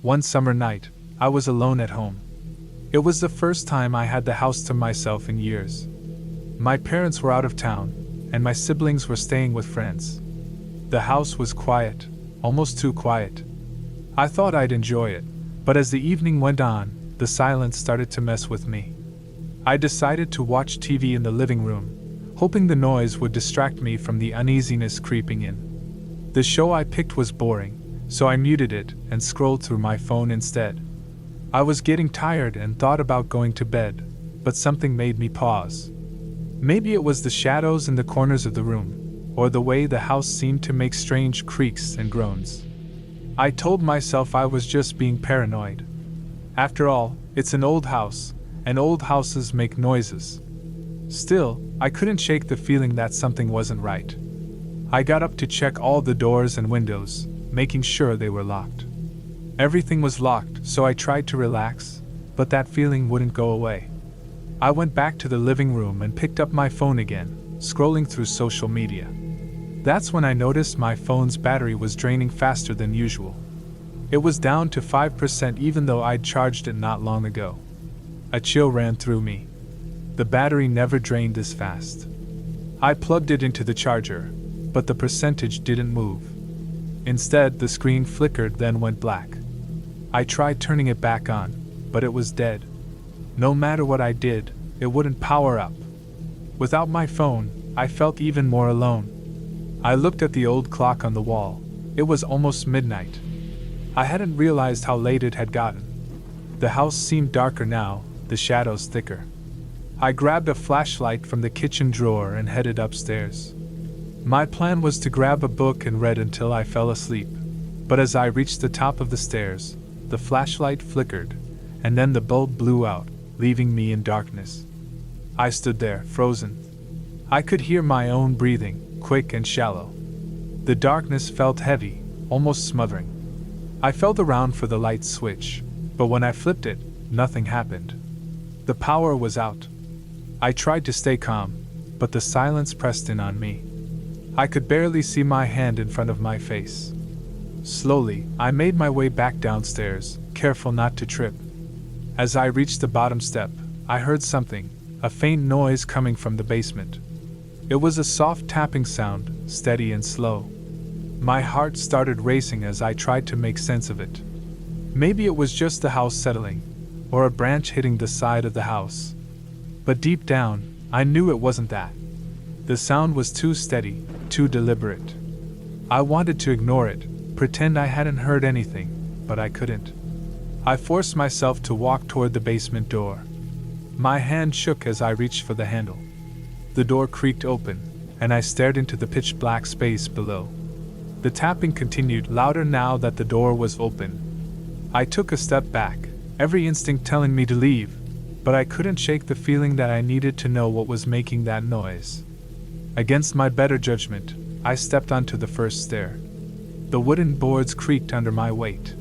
One summer night, I was alone at home. It was the first time I had the house to myself in years. My parents were out of town, and my siblings were staying with friends. The house was quiet, almost too quiet. I thought I'd enjoy it, but as the evening went on, the silence started to mess with me. I decided to watch TV in the living room, hoping the noise would distract me from the uneasiness creeping in. The show I picked was boring, so I muted it and scrolled through my phone instead. I was getting tired and thought about going to bed, but something made me pause. Maybe it was the shadows in the corners of the room, or the way the house seemed to make strange creaks and groans. I told myself I was just being paranoid. After all, it's an old house, and old houses make noises. Still, I couldn't shake the feeling that something wasn't right. I got up to check all the doors and windows, making sure they were locked. Everything was locked, so I tried to relax, but that feeling wouldn't go away. I went back to the living room and picked up my phone again, scrolling through social media. That's when I noticed my phone's battery was draining faster than usual. It was down to 5% even though I'd charged it not long ago. A chill ran through me. The battery never drained this fast. I plugged it into the charger, but the percentage didn't move. Instead, the screen flickered then went black. I tried turning it back on, but it was dead. No matter what I did, it wouldn't power up. Without my phone, I felt even more alone. I looked at the old clock on the wall. It was almost midnight. I hadn't realized how late it had gotten. The house seemed darker now, the shadows thicker. I grabbed a flashlight from the kitchen drawer and headed upstairs. My plan was to grab a book and read until I fell asleep, but as I reached the top of the stairs, the flashlight flickered, and then the bulb blew out, leaving me in darkness. I stood there, frozen. I could hear my own breathing, quick and shallow. The darkness felt heavy, almost smothering. I felt around for the light switch, but when I flipped it, nothing happened. The power was out. I tried to stay calm, but the silence pressed in on me. I could barely see my hand in front of my face. Slowly, I made my way back downstairs, careful not to trip. As I reached the bottom step, I heard something, a faint noise coming from the basement. It was a soft tapping sound, steady and slow. My heart started racing as I tried to make sense of it. Maybe it was just the house settling, or a branch hitting the side of the house. But deep down, I knew it wasn't that. The sound was too steady, too deliberate. I wanted to ignore it, pretend I hadn't heard anything, but I couldn't. I forced myself to walk toward the basement door. My hand shook as I reached for the handle. The door creaked open, and I stared into the pitch-black space below. The tapping continued, louder now that the door was open. I took a step back, every instinct telling me to leave, but I couldn't shake the feeling that I needed to know what was making that noise. Against my better judgment, I stepped onto the first stair. The wooden boards creaked under my weight.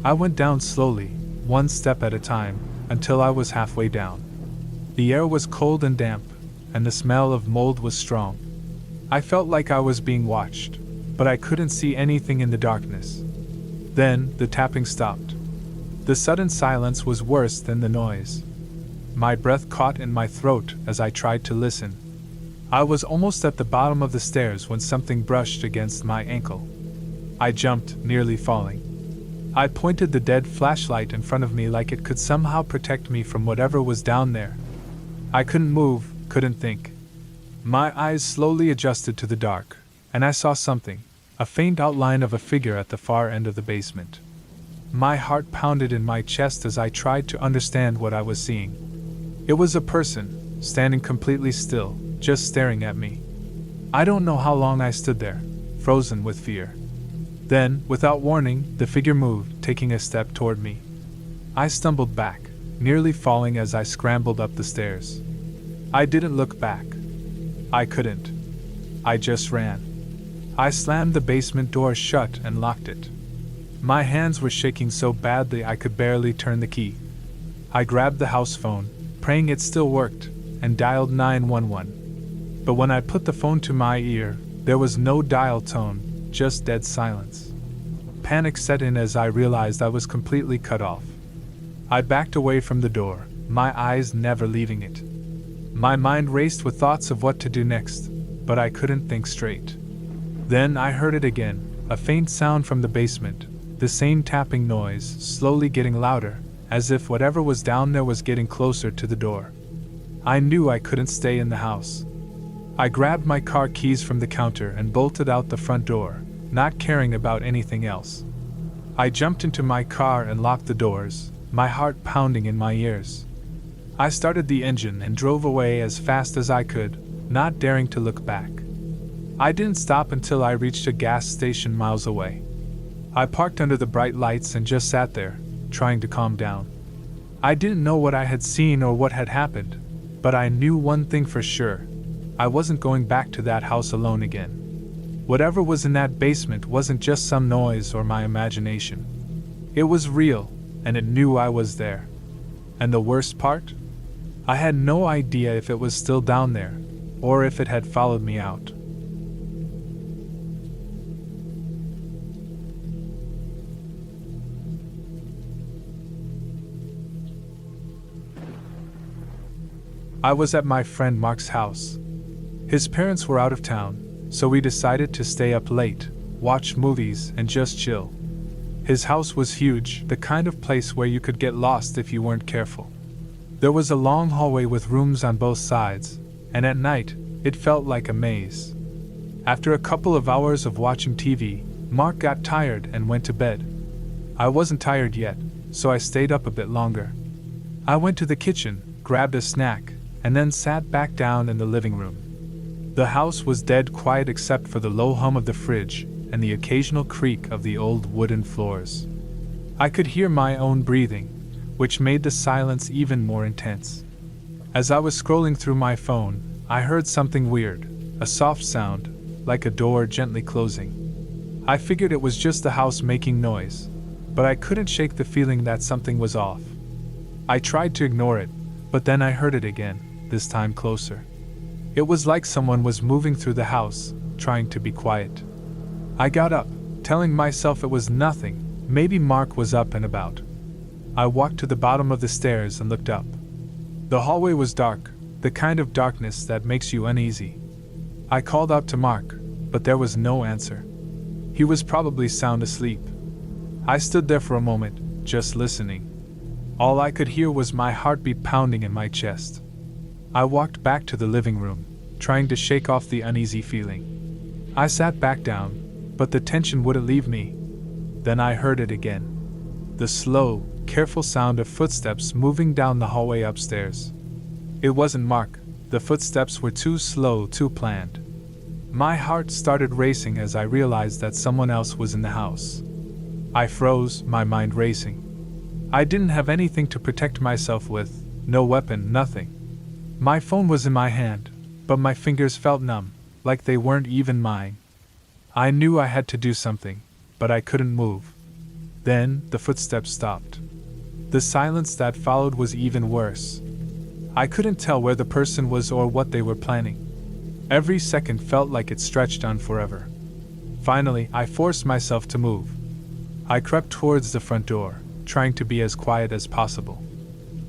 I went down slowly, one step at a time, until I was halfway down. The air was cold and damp, and the smell of mold was strong. I felt like I was being watched, but I couldn't see anything in the darkness. Then, the tapping stopped. The sudden silence was worse than the noise. My breath caught in my throat as I tried to listen. I was almost at the bottom of the stairs when something brushed against my ankle. I jumped, nearly falling. I pointed the dead flashlight in front of me like it could somehow protect me from whatever was down there. I couldn't move, couldn't think. My eyes slowly adjusted to the dark, and I saw something, a faint outline of a figure at the far end of the basement. My heart pounded in my chest as I tried to understand what I was seeing. It was a person, standing completely still, just staring at me. I don't know how long I stood there, frozen with fear. Then, without warning, the figure moved, taking a step toward me. I stumbled back, nearly falling as I scrambled up the stairs. I didn't look back. I couldn't. I just ran. I slammed the basement door shut and locked it. My hands were shaking so badly I could barely turn the key. I grabbed the house phone, praying it still worked, and dialed 911. But when I put the phone to my ear, there was no dial tone, just dead silence. Panic set in as I realized I was completely cut off. I backed away from the door, my eyes never leaving it. My mind raced with thoughts of what to do next, but I couldn't think straight. Then I heard it again, a faint sound from the basement, the same tapping noise, slowly getting louder, as if whatever was down there was getting closer to the door. I knew I couldn't stay in the house. I grabbed my car keys from the counter and bolted out the front door, not caring about anything else. I jumped into my car and locked the doors, my heart pounding in my ears. I started the engine and drove away as fast as I could, not daring to look back. I didn't stop until I reached a gas station miles away. I parked under the bright lights and just sat there, trying to calm down. I didn't know what I had seen or what had happened, but I knew one thing for sure. I wasn't going back to that house alone again. Whatever was in that basement wasn't just some noise or my imagination. It was real, and it knew I was there. And the worst part? I had no idea if it was still down there, or if it had followed me out. I was at my friend Mark's house. His parents were out of town, so we decided to stay up late, watch movies, and just chill. His house was huge, the kind of place where you could get lost if you weren't careful. There was a long hallway with rooms on both sides, and at night, it felt like a maze. After a couple of hours of watching TV, Mark got tired and went to bed. I wasn't tired yet, so I stayed up a bit longer. I went to the kitchen, grabbed a snack, and then sat back down in the living room. The house was dead quiet except for the low hum of the fridge and the occasional creak of the old wooden floors. I could hear my own breathing, which made the silence even more intense. As I was scrolling through my phone, I heard something weird, a soft sound, like a door gently closing. I figured it was just the house making noise, but I couldn't shake the feeling that something was off. I tried to ignore it, but then I heard it again, this time closer. It was like someone was moving through the house, trying to be quiet. I got up, telling myself it was nothing, maybe Mark was up and about. I walked to the bottom of the stairs and looked up. The hallway was dark, the kind of darkness that makes you uneasy. I called out to Mark, but there was no answer. He was probably sound asleep. I stood there for a moment, just listening. All I could hear was my heartbeat pounding in my chest. I walked back to the living room, trying to shake off the uneasy feeling. I sat back down, but the tension wouldn't leave me. Then I heard it again. The slow, careful sound of footsteps moving down the hallway upstairs. It wasn't Mark, the footsteps were too slow, too planned. My heart started racing as I realized that someone else was in the house. I froze, my mind racing. I didn't have anything to protect myself with, no weapon, nothing. My phone was in my hand, but my fingers felt numb, like they weren't even mine. I knew I had to do something, but I couldn't move. Then, the footsteps stopped. The silence that followed was even worse. I couldn't tell where the person was or what they were planning. Every second felt like it stretched on forever. Finally, I forced myself to move. I crept towards the front door, trying to be as quiet as possible.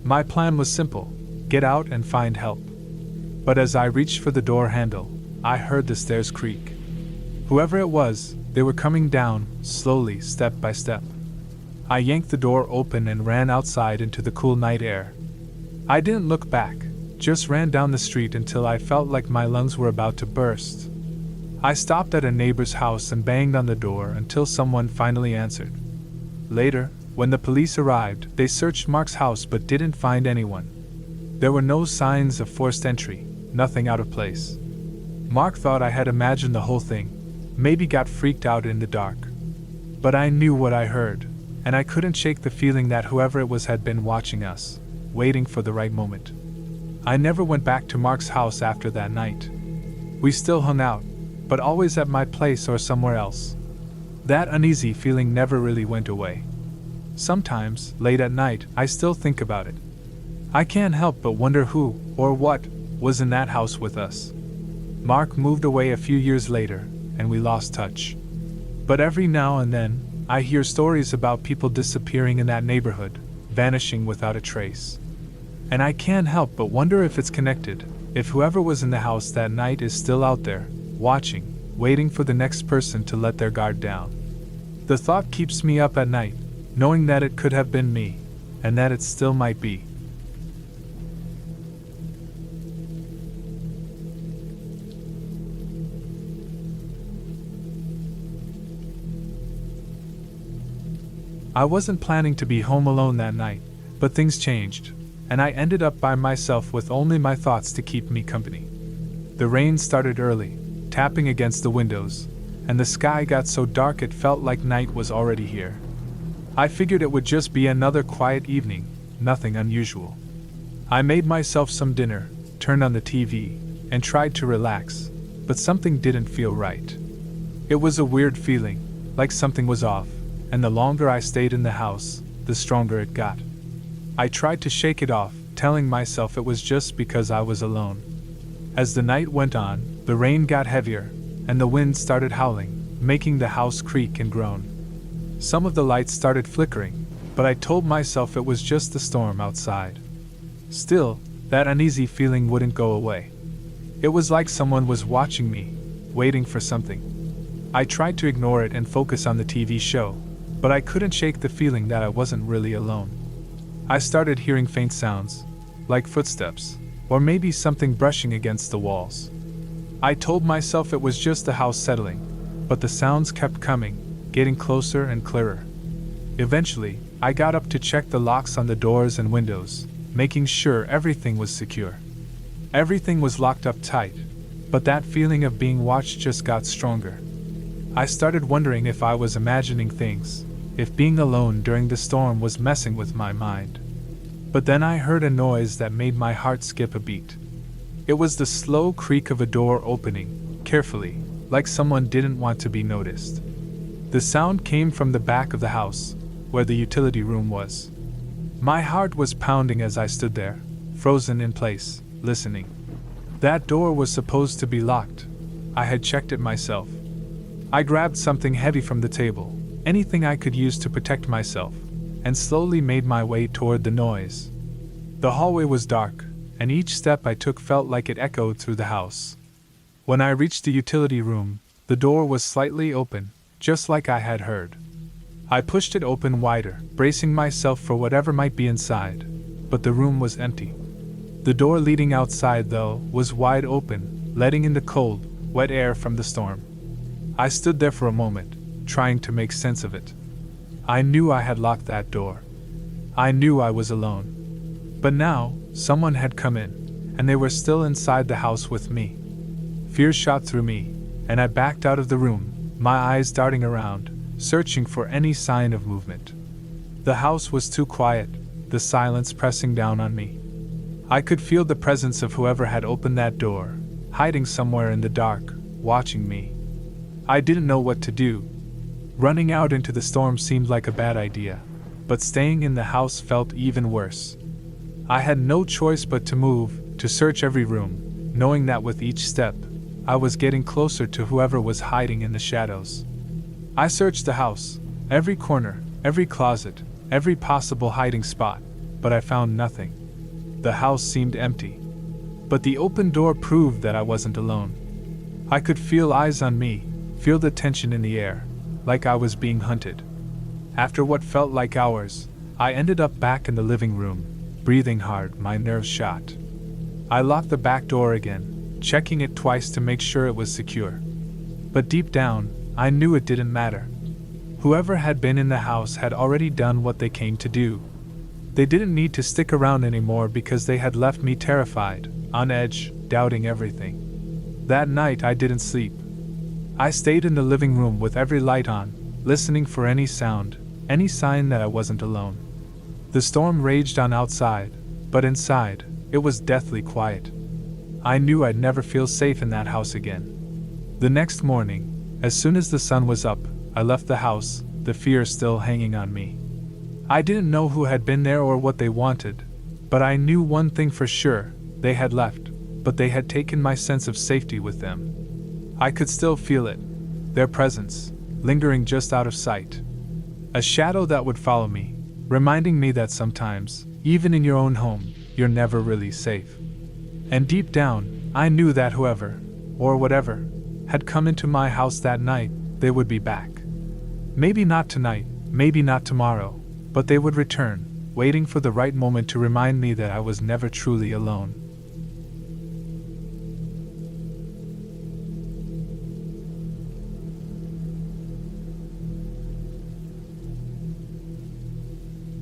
My plan was simple: get out and find help. But as I reached for the door handle, I heard the stairs creak. Whoever it was, they were coming down, slowly, step by step. I yanked the door open and ran outside into the cool night air. I didn't look back, just ran down the street until I felt like my lungs were about to burst. I stopped at a neighbor's house and banged on the door until someone finally answered. Later, when the police arrived, they searched Mark's house but didn't find anyone. There were no signs of forced entry, nothing out of place. Mark thought I had imagined the whole thing, maybe got freaked out in the dark. But I knew what I heard, and I couldn't shake the feeling that whoever it was had been watching us, waiting for the right moment. I never went back to Mark's house after that night. We still hung out, but always at my place or somewhere else. That uneasy feeling never really went away. Sometimes, late at night, I still think about it. I can't help but wonder who, or what, was in that house with us. Mark moved away a few years later, and we lost touch. But every now and then, I hear stories about people disappearing in that neighborhood, vanishing without a trace. And I can't help but wonder if it's connected, if whoever was in the house that night is still out there, watching, waiting for the next person to let their guard down. The thought keeps me up at night, knowing that it could have been me, and that it still might be. I wasn't planning to be home alone that night, but things changed, and I ended up by myself with only my thoughts to keep me company. The rain started early, tapping against the windows, and the sky got so dark it felt like night was already here. I figured it would just be another quiet evening, nothing unusual. I made myself some dinner, turned on the TV, and tried to relax, but something didn't feel right. It was a weird feeling, like something was off, and the longer I stayed in the house, the stronger it got. I tried to shake it off, telling myself it was just because I was alone. As the night went on, the rain got heavier, and the wind started howling, making the house creak and groan. Some of the lights started flickering, but I told myself it was just the storm outside. Still, that uneasy feeling wouldn't go away. It was like someone was watching me, waiting for something. I tried to ignore it and focus on the TV show, but I couldn't shake the feeling that I wasn't really alone. I started hearing faint sounds, like footsteps, or maybe something brushing against the walls. I told myself it was just the house settling, but the sounds kept coming, getting closer and clearer. Eventually, I got up to check the locks on the doors and windows, making sure everything was secure. Everything was locked up tight, but that feeling of being watched just got stronger. I started wondering if I was imagining things, if being alone during the storm was messing with my mind. But then I heard a noise that made my heart skip a beat. It was the slow creak of a door opening, carefully, like someone didn't want to be noticed. The sound came from the back of the house, where the utility room was. My heart was pounding as I stood there, frozen in place, listening. That door was supposed to be locked. I had checked it myself. I grabbed something heavy from the table, anything I could use to protect myself, and slowly made my way toward the noise. The hallway was dark, and each step I took felt like it echoed through the house. When I reached the utility room, the door was slightly open, just like I had heard. I pushed it open wider, bracing myself for whatever might be inside, but the room was empty. The door leading outside, though, was wide open, letting in the cold, wet air from the storm. I stood there for a moment, trying to make sense of it. I knew I had locked that door. I knew I was alone. But now, someone had come in, and they were still inside the house with me. Fear shot through me, and I backed out of the room, my eyes darting around, searching for any sign of movement. The house was too quiet, the silence pressing down on me. I could feel the presence of whoever had opened that door, hiding somewhere in the dark, watching me. I didn't know what to do. Running out into the storm seemed like a bad idea, but staying in the house felt even worse. I had no choice but to move, to search every room, knowing that with each step, I was getting closer to whoever was hiding in the shadows. I searched the house, every corner, every closet, every possible hiding spot, but I found nothing. The house seemed empty. But the open door proved that I wasn't alone. I could feel eyes on me, feel the tension in the air, like I was being hunted. After what felt like hours, I ended up back in the living room, breathing hard, my nerves shot. I locked the back door again, checking it twice to make sure it was secure. But deep down, I knew it didn't matter. Whoever had been in the house had already done what they came to do. They didn't need to stick around anymore because they had left me terrified, on edge, doubting everything. That night I didn't sleep. I stayed in the living room with every light on, listening for any sound, any sign that I wasn't alone. The storm raged on outside, but inside, it was deathly quiet. I knew I'd never feel safe in that house again. The next morning, as soon as the sun was up, I left the house, the fear still hanging on me. I didn't know who had been there or what they wanted, but I knew one thing for sure: they had left, but they had taken my sense of safety with them. I could still feel it, their presence, lingering just out of sight. A shadow that would follow me, reminding me that sometimes, even in your own home, you're never really safe. And deep down, I knew that whoever, or whatever, had come into my house that night, they would be back. Maybe not tonight, maybe not tomorrow, but they would return, waiting for the right moment to remind me that I was never truly alone.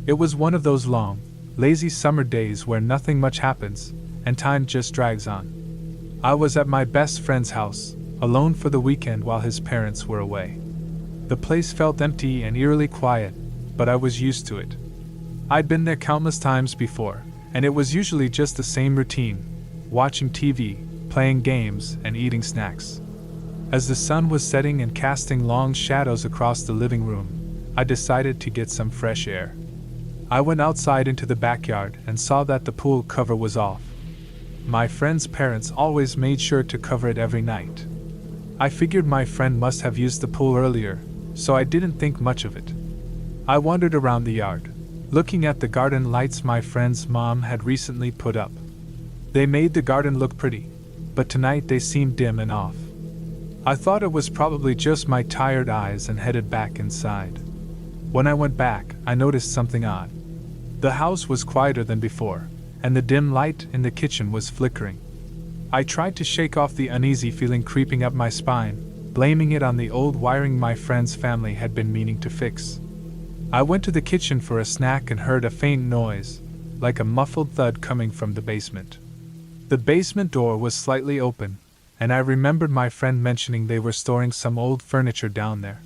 It was one of those long, lazy summer days where nothing much happens, and time just drags on. I was at my best friend's house, alone for the weekend while his parents were away. The place felt empty and eerily quiet, but I was used to it. I'd been there countless times before, and it was usually just the same routine: watching TV, playing games, and eating snacks. As the sun was setting and casting long shadows across the living room, I decided to get some fresh air. I went outside into the backyard and saw that the pool cover was off. My friend's parents always made sure to cover it every night. I figured my friend must have used the pool earlier, so I didn't think much of it. I wandered around the yard, looking at the garden lights my friend's mom had recently put up. They made the garden look pretty, but tonight they seemed dim and off. I thought it was probably just my tired eyes and headed back inside. When I went back, I noticed something odd. The house was quieter than before, and the dim light in the kitchen was flickering. I tried to shake off the uneasy feeling creeping up my spine, blaming it on the old wiring my friend's family had been meaning to fix. I went to the kitchen for a snack and heard a faint noise, like a muffled thud coming from the basement. The basement door was slightly open, and I remembered my friend mentioning they were storing some old furniture down there.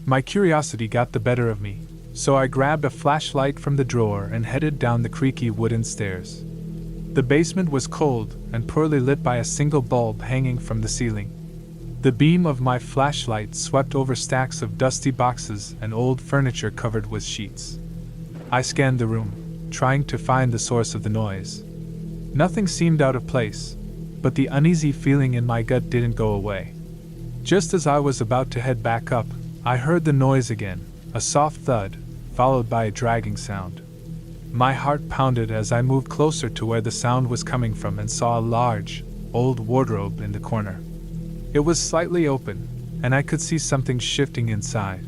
My curiosity got the better of me, so I grabbed a flashlight from the drawer and headed down the creaky wooden stairs. The basement was cold and poorly lit by a single bulb hanging from the ceiling. The beam of my flashlight swept over stacks of dusty boxes and old furniture covered with sheets. I scanned the room, trying to find the source of the noise. Nothing seemed out of place, but the uneasy feeling in my gut didn't go away. Just as I was about to head back up, I heard the noise again, a soft thud, followed by a dragging sound. My heart pounded as I moved closer to where the sound was coming from and saw a large, old wardrobe in the corner. It was slightly open, and I could see something shifting inside.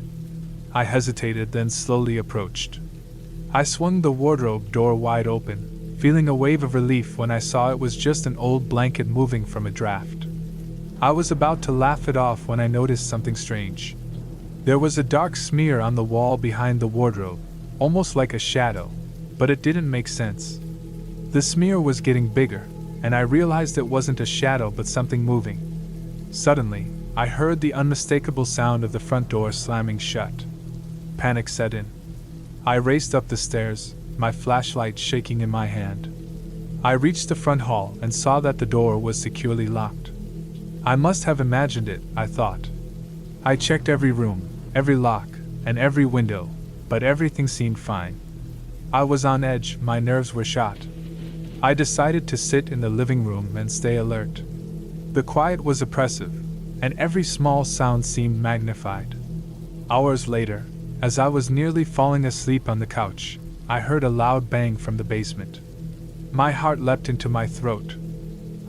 I hesitated, then slowly approached. I swung the wardrobe door wide open, feeling a wave of relief when I saw it was just an old blanket moving from a draft. I was about to laugh it off when I noticed something strange. There was a dark smear on the wall behind the wardrobe, almost like a shadow, but it didn't make sense. The smear was getting bigger, and I realized it wasn't a shadow but something moving. Suddenly, I heard the unmistakable sound of the front door slamming shut. Panic set in. I raced up the stairs, my flashlight shaking in my hand. I reached the front hall and saw that the door was securely locked. I must have imagined it, I thought. I checked every room, every lock, and every window, but everything seemed fine. I was on edge, my nerves were shot. I decided to sit in the living room and stay alert. The quiet was oppressive, and every small sound seemed magnified. Hours later, as I was nearly falling asleep on the couch, I heard a loud bang from the basement. My heart leapt into my throat.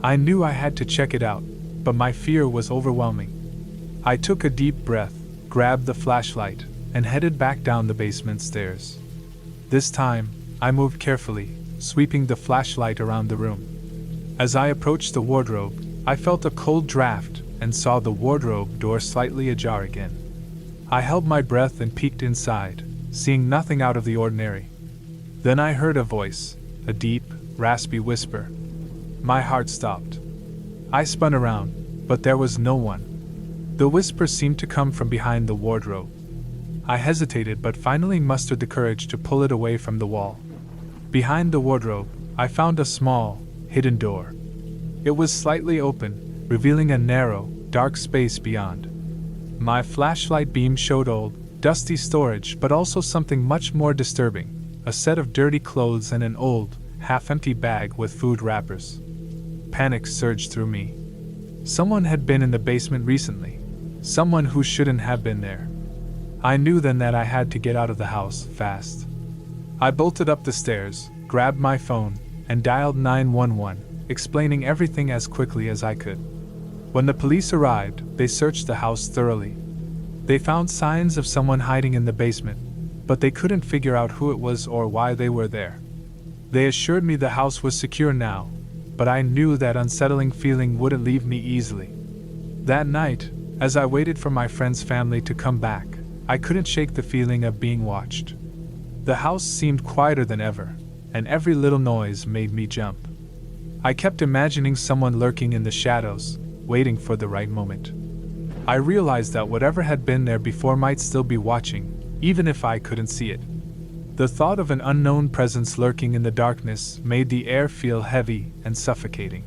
I knew I had to check it out, but my fear was overwhelming. I took a deep breath, grabbed the flashlight, and headed back down the basement stairs. This time, I moved carefully, sweeping the flashlight around the room. As I approached the wardrobe, I felt a cold draft and saw the wardrobe door slightly ajar again. I held my breath and peeked inside, seeing nothing out of the ordinary. Then I heard a voice, a deep, raspy whisper. My heart stopped. I spun around, but there was no one. The whisper seemed to come from behind the wardrobe. I hesitated but finally mustered the courage to pull it away from the wall. Behind the wardrobe, I found a small, hidden door. It was slightly open, revealing a narrow, dark space beyond. My flashlight beam showed old, dusty storage, but also something much more disturbing: a set of dirty clothes and an old, half-empty bag with food wrappers. Panic surged through me. Someone had been in the basement recently. Someone who shouldn't have been there. I knew then that I had to get out of the house fast. I bolted up the stairs, grabbed my phone, and dialed 911, explaining everything as quickly as I could. When the police arrived, they searched the house thoroughly. They found signs of someone hiding in the basement, but they couldn't figure out who it was or why they were there. They assured me the house was secure now, but I knew that unsettling feeling wouldn't leave me easily. That night, as I waited for my friend's family to come back, I couldn't shake the feeling of being watched. The house seemed quieter than ever, and every little noise made me jump. I kept imagining someone lurking in the shadows, waiting for the right moment. I realized that whatever had been there before might still be watching, even if I couldn't see it. The thought of an unknown presence lurking in the darkness made the air feel heavy and suffocating.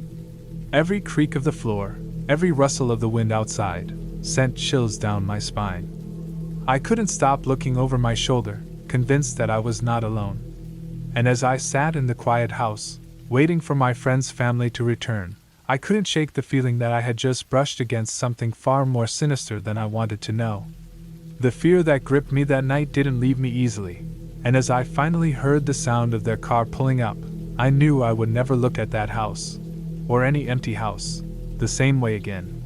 Every creak of the floor, every rustle of the wind outside, sent chills down my spine. I couldn't stop looking over my shoulder, convinced that I was not alone. And as I sat in the quiet house, waiting for my friend's family to return, I couldn't shake the feeling that I had just brushed against something far more sinister than I wanted to know. The fear that gripped me that night didn't leave me easily, and as I finally heard the sound of their car pulling up, I knew I would never look at that house, or any empty house, the same way again.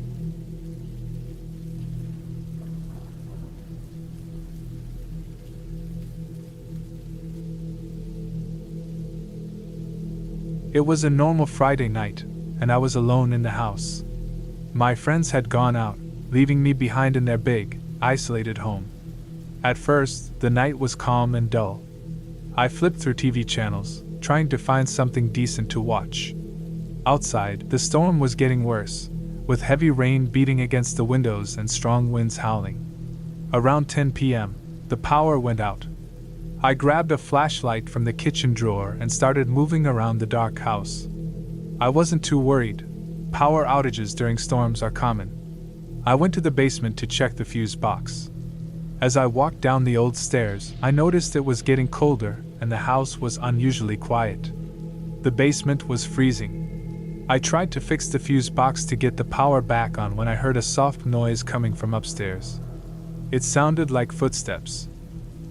It was a normal Friday night, and I was alone in the house. My friends had gone out, leaving me behind in their big, isolated home. At first, the night was calm and dull. I flipped through TV channels, trying to find something decent to watch. Outside, the storm was getting worse, with heavy rain beating against the windows and strong winds howling. Around 10 p.m., the power went out. I grabbed a flashlight from the kitchen drawer and started moving around the dark house. I wasn't too worried. Power outages during storms are common. I went to the basement to check the fuse box. As I walked down the old stairs, I noticed it was getting colder and the house was unusually quiet. The basement was freezing. I tried to fix the fuse box to get the power back on when I heard a soft noise coming from upstairs. It sounded like footsteps.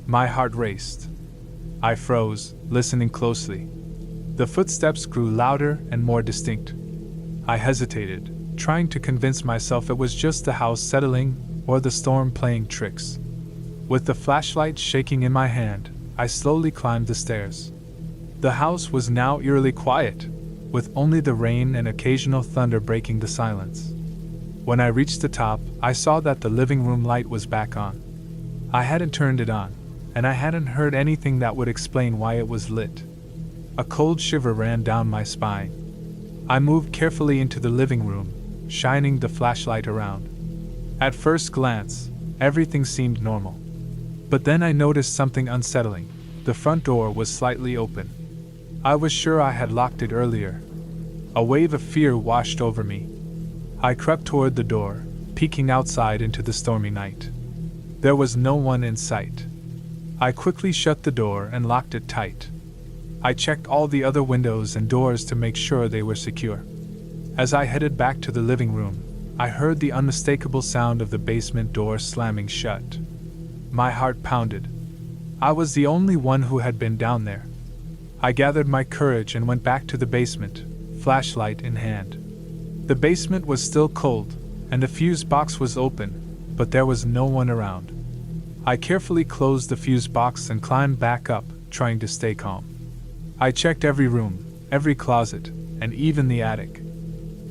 My heart raced. I froze, listening closely. The footsteps grew louder and more distinct. I hesitated, trying to convince myself it was just the house settling or the storm playing tricks. With the flashlight shaking in my hand, I slowly climbed the stairs. The house was now eerily quiet, with only the rain and occasional thunder breaking the silence. When I reached the top, I saw that the living room light was back on. I hadn't turned it on, and I hadn't heard anything that would explain why it was lit. A cold shiver ran down my spine. I moved carefully into the living room, shining the flashlight around. At first glance, everything seemed normal. But then I noticed something unsettling. The front door was slightly open. I was sure I had locked it earlier. A wave of fear washed over me. I crept toward the door, peeking outside into the stormy night. There was no one in sight. I quickly shut the door and locked it tight. I checked all the other windows and doors to make sure they were secure. As I headed back to the living room, I heard the unmistakable sound of the basement door slamming shut. My heart pounded. I was the only one who had been down there. I gathered my courage and went back to the basement, flashlight in hand. The basement was still cold, and the fuse box was open, but there was no one around. I carefully closed the fuse box and climbed back up, trying to stay calm. I checked every room, every closet, and even the attic.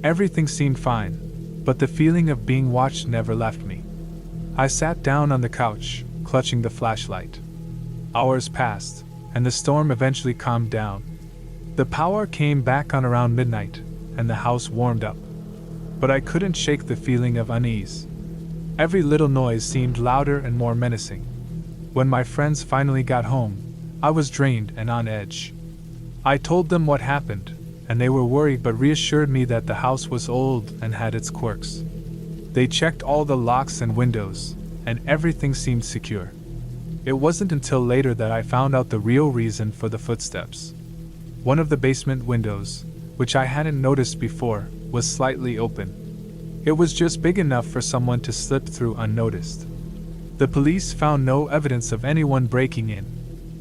Everything seemed fine, but the feeling of being watched never left me. I sat down on the couch, clutching the flashlight. Hours passed, and the storm eventually calmed down. The power came back on around midnight, and the house warmed up. But I couldn't shake the feeling of unease. Every little noise seemed louder and more menacing. When my friends finally got home, I was drained and on edge. I told them what happened, and they were worried but reassured me that the house was old and had its quirks. They checked all the locks and windows, and everything seemed secure. It wasn't until later that I found out the real reason for the footsteps. One of the basement windows, which I hadn't noticed before, was slightly open. It was just big enough for someone to slip through unnoticed. The police found no evidence of anyone breaking in,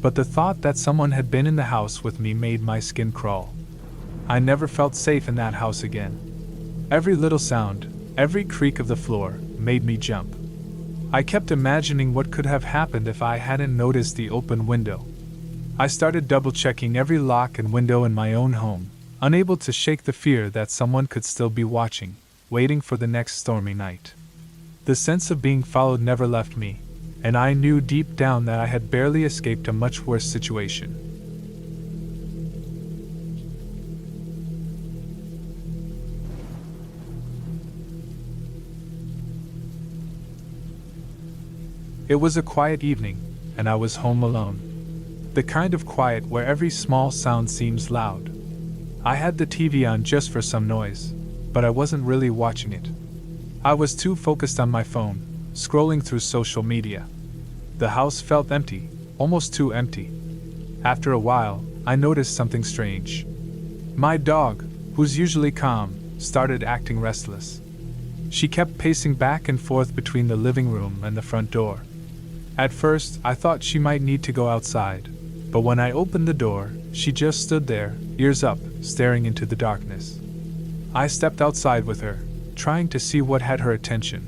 but the thought that someone had been in the house with me made my skin crawl. I never felt safe in that house again. Every little sound, every creak of the floor, made me jump. I kept imagining what could have happened if I hadn't noticed the open window. I started double-checking every lock and window in my own home, unable to shake the fear that someone could still be watching, waiting for the next stormy night. The sense of being followed never left me, and I knew deep down that I had barely escaped a much worse situation. It was a quiet evening, and I was home alone. The kind of quiet where every small sound seems loud. I had the TV on just for some noise, but I wasn't really watching it. I was too focused on my phone, scrolling through social media. The house felt empty, almost too empty. After a while, I noticed something strange. My dog, who's usually calm, started acting restless. She kept pacing back and forth between the living room and the front door. At first, I thought she might need to go outside, but when I opened the door, she just stood there, ears up, staring into the darkness. I stepped outside with her, trying to see what had her attention,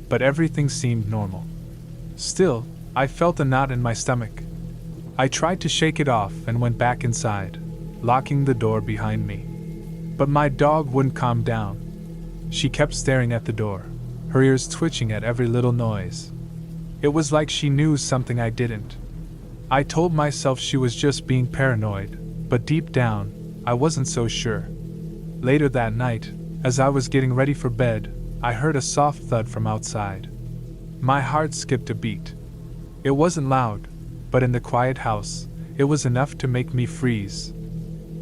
but everything seemed normal. Still, I felt a knot in my stomach. I tried to shake it off and went back inside, locking the door behind me. But my dog wouldn't calm down. She kept staring at the door, her ears twitching at every little noise. It was like she knew something I didn't. I told myself she was just being paranoid, but deep down, I wasn't so sure. Later that night, as I was getting ready for bed, I heard a soft thud from outside. My heart skipped a beat. It wasn't loud, but in the quiet house, it was enough to make me freeze.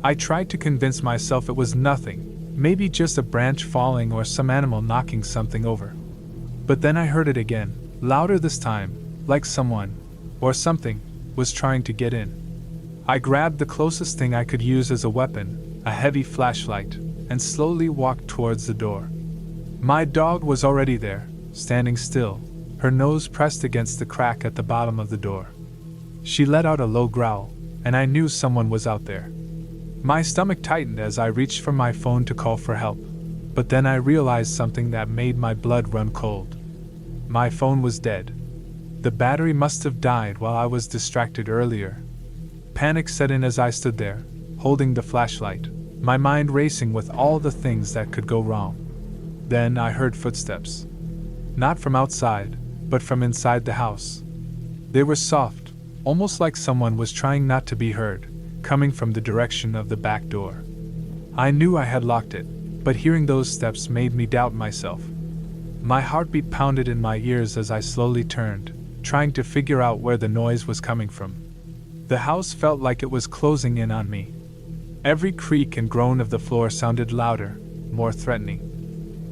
I tried to convince myself it was nothing, maybe just a branch falling or some animal knocking something over. But then I heard it again, louder this time, like someone, or something, was trying to get in. I grabbed the closest thing I could use as a weapon, a heavy flashlight, and slowly walked towards the door. My dog was already there, standing still, her nose pressed against the crack at the bottom of the door. She let out a low growl, and I knew someone was out there. My stomach tightened as I reached for my phone to call for help, but then I realized something that made my blood run cold. My phone was dead. The battery must have died while I was distracted earlier. Panic set in as I stood there, holding the flashlight, my mind racing with all the things that could go wrong. Then I heard footsteps. Not from outside, but from inside the house. They were soft, almost like someone was trying not to be heard, coming from the direction of the back door. I knew I had locked it, but hearing those steps made me doubt myself. My heartbeat pounded in my ears as I slowly turned, trying to figure out where the noise was coming from. The house felt like it was closing in on me. Every creak and groan of the floor sounded louder, more threatening.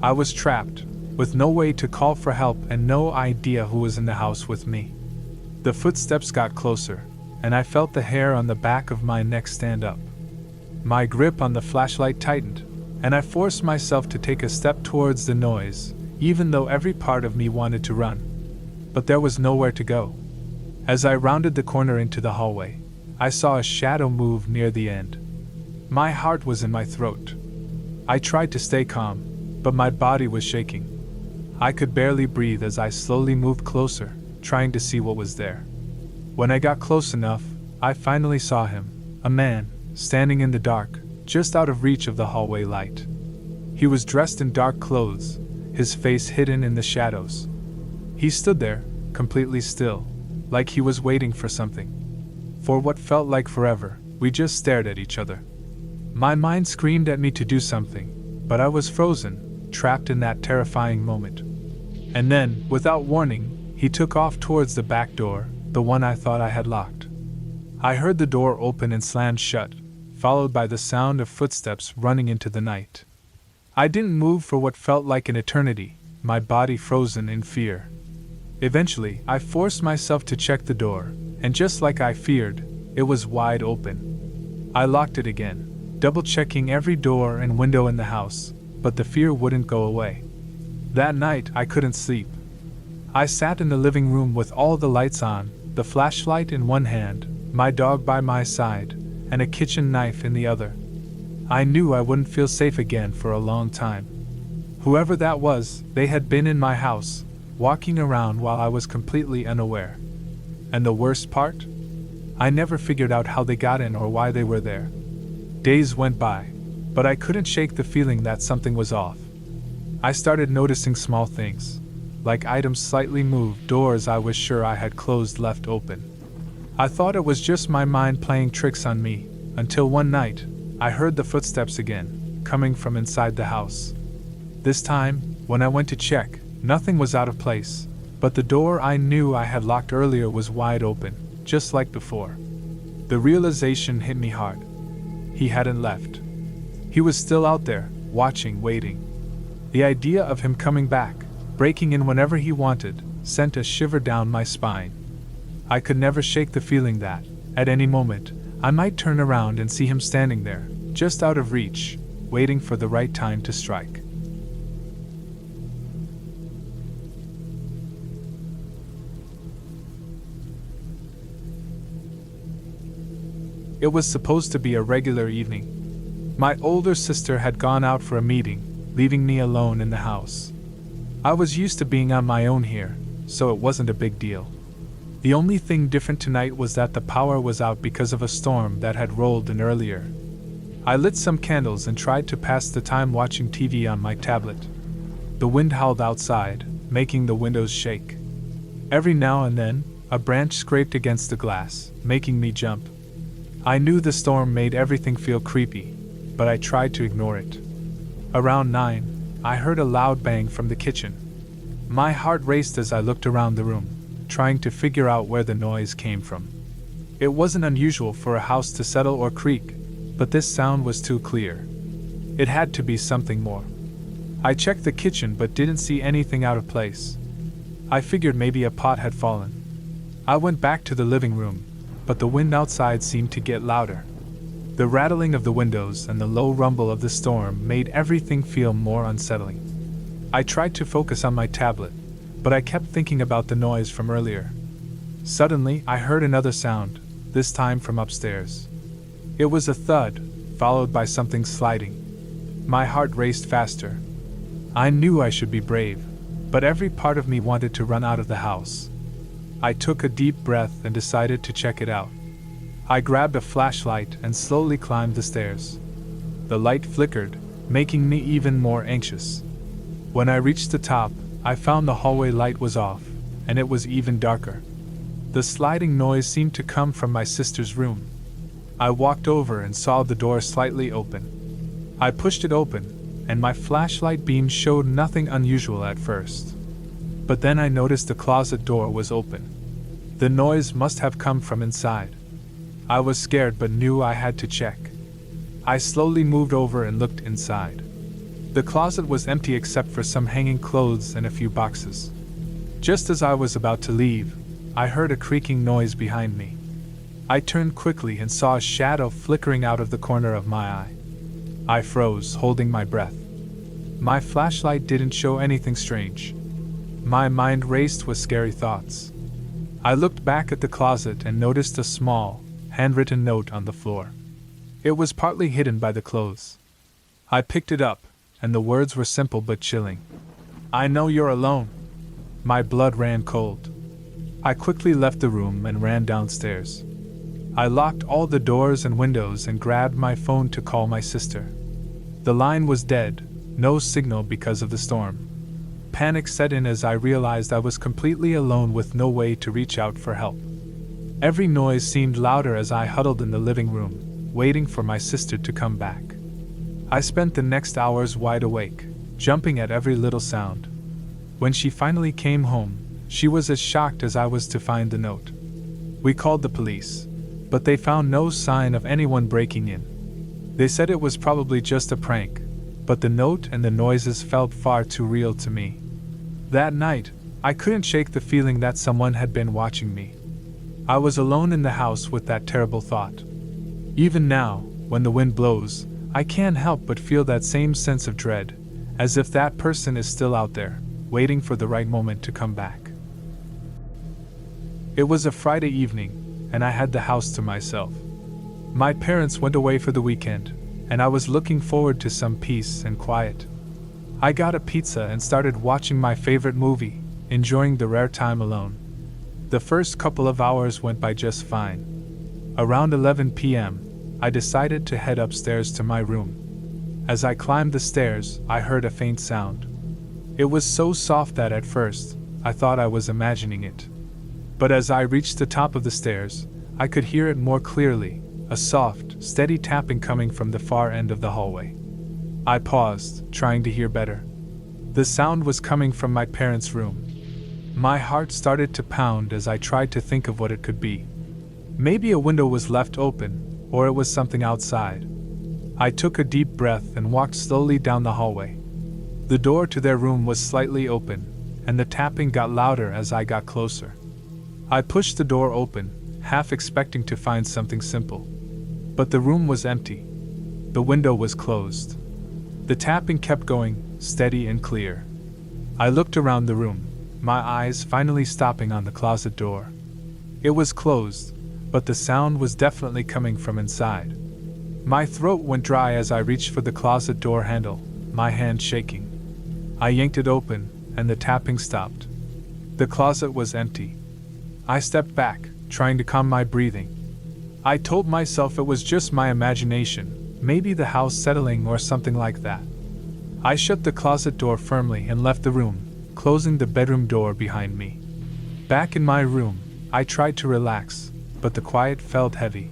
I was trapped, with no way to call for help and no idea who was in the house with me. The footsteps got closer, and I felt the hair on the back of my neck stand up. My grip on the flashlight tightened, and I forced myself to take a step towards the noise, even though every part of me wanted to run. But there was nowhere to go. As I rounded the corner into the hallway, I saw a shadow move near the end. My heart was in my throat. I tried to stay calm, but my body was shaking. I could barely breathe as I slowly moved closer, trying to see what was there. When I got close enough, I finally saw him, a man, standing in the dark, just out of reach of the hallway light. He was dressed in dark clothes, his face hidden in the shadows. He stood there, completely still, like he was waiting for something. For what felt like forever, we just stared at each other. My mind screamed at me to do something, but I was frozen, trapped in that terrifying moment. And then, without warning, he took off towards the back door, the one I thought I had locked. I heard the door open and slam shut, followed by the sound of footsteps running into the night. I didn't move for what felt like an eternity, my body frozen in fear. Eventually, I forced myself to check the door, and just like I feared, it was wide open. I locked it again, double-checking every door and window in the house, but the fear wouldn't go away. That night, I couldn't sleep. I sat in the living room with all the lights on, the flashlight in one hand, my dog by my side, and a kitchen knife in the other. I knew I wouldn't feel safe again for a long time. Whoever that was, they had been in my house, walking around while I was completely unaware. And the worst part? I never figured out how they got in or why they were there. Days went by, but I couldn't shake the feeling that something was off. I started noticing small things, like items slightly moved, doors I was sure I had closed left open. I thought it was just my mind playing tricks on me, until one night, I heard the footsteps again, coming from inside the house. This time, when I went to check, nothing was out of place, but the door I knew I had locked earlier was wide open, just like before. The realization hit me hard. He hadn't left. He was still out there, watching, waiting. The idea of him coming back, breaking in whenever he wanted, sent a shiver down my spine. I could never shake the feeling that, at any moment, I might turn around and see him standing there, just out of reach, waiting for the right time to strike. It was supposed to be a regular evening. My older sister had gone out for a meeting, leaving me alone in the house. I was used to being on my own here, so it wasn't a big deal. The only thing different tonight was that the power was out because of a storm that had rolled in earlier. I lit some candles and tried to pass the time watching TV on my tablet. The wind howled outside, making the windows shake. Every now and then, a branch scraped against the glass, making me jump. I knew the storm made everything feel creepy, but I tried to ignore it. Around 9, I heard a loud bang from the kitchen. My heart raced as I looked around the room, trying to figure out where the noise came from. It wasn't unusual for a house to settle or creak, but this sound was too clear. It had to be something more. I checked the kitchen but didn't see anything out of place. I figured maybe a pot had fallen. I went back to the living room, but the wind outside seemed to get louder. The rattling of the windows and the low rumble of the storm made everything feel more unsettling. I tried to focus on my tablet, but I kept thinking about the noise from earlier. Suddenly, I heard another sound, this time from upstairs. It was a thud, followed by something sliding. My heart raced faster. I knew I should be brave, but every part of me wanted to run out of the house. I took a deep breath and decided to check it out. I grabbed a flashlight and slowly climbed the stairs. The light flickered, making me even more anxious. When I reached the top, I found the hallway light was off, and it was even darker. The sliding noise seemed to come from my sister's room. I walked over and saw the door slightly open. I pushed it open, and my flashlight beam showed nothing unusual at first. But then I noticed the closet door was open. The noise must have come from inside. I was scared but knew I had to check. I slowly moved over and looked inside. The closet was empty except for some hanging clothes and a few boxes. Just as I was about to leave, I heard a creaking noise behind me. I turned quickly and saw a shadow flickering out of the corner of my eye. I froze, holding my breath. My flashlight didn't show anything strange. My mind raced with scary thoughts. I looked back at the closet and noticed a small, handwritten note on the floor. It was partly hidden by the clothes. I picked it up, and the words were simple but chilling. "I know you're alone." My blood ran cold. I quickly left the room and ran downstairs. I locked all the doors and windows and grabbed my phone to call my sister. The line was dead, no signal because of the storm. Panic set in as I realized I was completely alone with no way to reach out for help. Every noise seemed louder as I huddled in the living room, waiting for my sister to come back. I spent the next hours wide awake, jumping at every little sound. When she finally came home, she was as shocked as I was to find the note. We called the police, but they found no sign of anyone breaking in. They said it was probably just a prank, but the note and the noises felt far too real to me. That night, I couldn't shake the feeling that someone had been watching me. I was alone in the house with that terrible thought. Even now, when the wind blows, I can't help but feel that same sense of dread, as if that person is still out there, waiting for the right moment to come back. It was a Friday evening, and I had the house to myself. My parents went away for the weekend, and I was looking forward to some peace and quiet. I got a pizza and started watching my favorite movie, enjoying the rare time alone. The first couple of hours went by just fine. Around 11 p.m., I decided to head upstairs to my room. As I climbed the stairs, I heard a faint sound. It was so soft that at first, I thought I was imagining it. But as I reached the top of the stairs, I could hear it more clearly, a soft, steady tapping coming from the far end of the hallway. I paused, trying to hear better. The sound was coming from my parents' room. My heart started to pound as I tried to think of what it could be. Maybe a window was left open, or it was something outside. I took a deep breath and walked slowly down the hallway. The door to their room was slightly open, and the tapping got louder as I got closer. I pushed the door open, half expecting to find something simple. But the room was empty. The window was closed. The tapping kept going, steady and clear. I looked around the room, my eyes finally stopping on the closet door. It was closed, but the sound was definitely coming from inside. My throat went dry as I reached for the closet door handle, my hand shaking. I yanked it open, and the tapping stopped. The closet was empty. I stepped back, trying to calm my breathing. I told myself it was just my imagination, maybe the house settling or something like that. I shut the closet door firmly and left the room, closing the bedroom door behind me. Back in my room, I tried to relax, but the quiet felt heavy.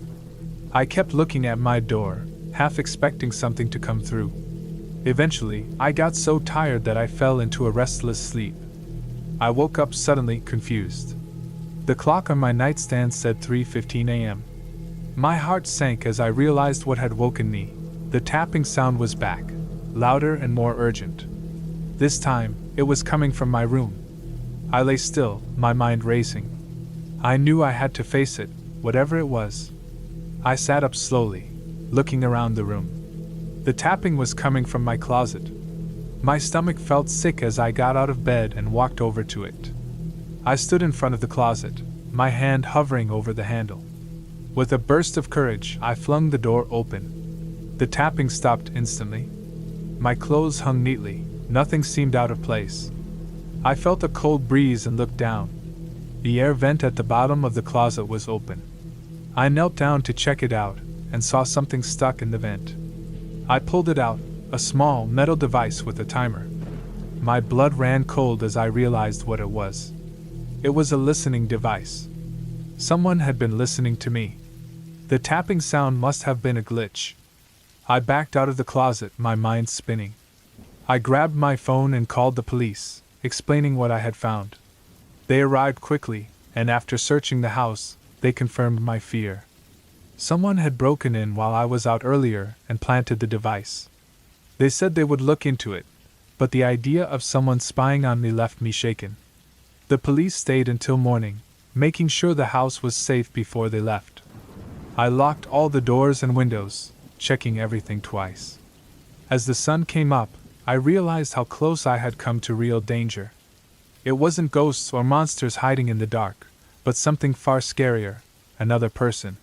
I kept looking at my door, half expecting something to come through. Eventually, I got so tired that I fell into a restless sleep. I woke up suddenly, confused. The clock on my nightstand said 3:15 a.m. My heart sank as I realized what had woken me. The tapping sound was back, louder and more urgent. This time, it was coming from my room. I lay still, my mind racing. I knew I had to face it, whatever it was. I sat up slowly, looking around the room. The tapping was coming from my closet. My stomach felt sick as I got out of bed and walked over to it. I stood in front of the closet, my hand hovering over the handle. With a burst of courage, I flung the door open. The tapping stopped instantly. My clothes hung neatly, nothing seemed out of place. I felt a cold breeze and looked down. The air vent at the bottom of the closet was open. I knelt down to check it out, and saw something stuck in the vent. I pulled it out, a small metal device with a timer. My blood ran cold as I realized what it was. It was a listening device. Someone had been listening to me. The tapping sound must have been a glitch. I backed out of the closet, my mind spinning. I grabbed my phone and called the police, explaining what I had found. They arrived quickly, and after searching the house, they confirmed my fear. Someone had broken in while I was out earlier and planted the device. They said they would look into it, but the idea of someone spying on me left me shaken. The police stayed until morning, making sure the house was safe before they left. I locked all the doors and windows, checking everything twice. As the sun came up, I realized how close I had come to real danger. It wasn't ghosts or monsters hiding in the dark, but something far scarier, another person.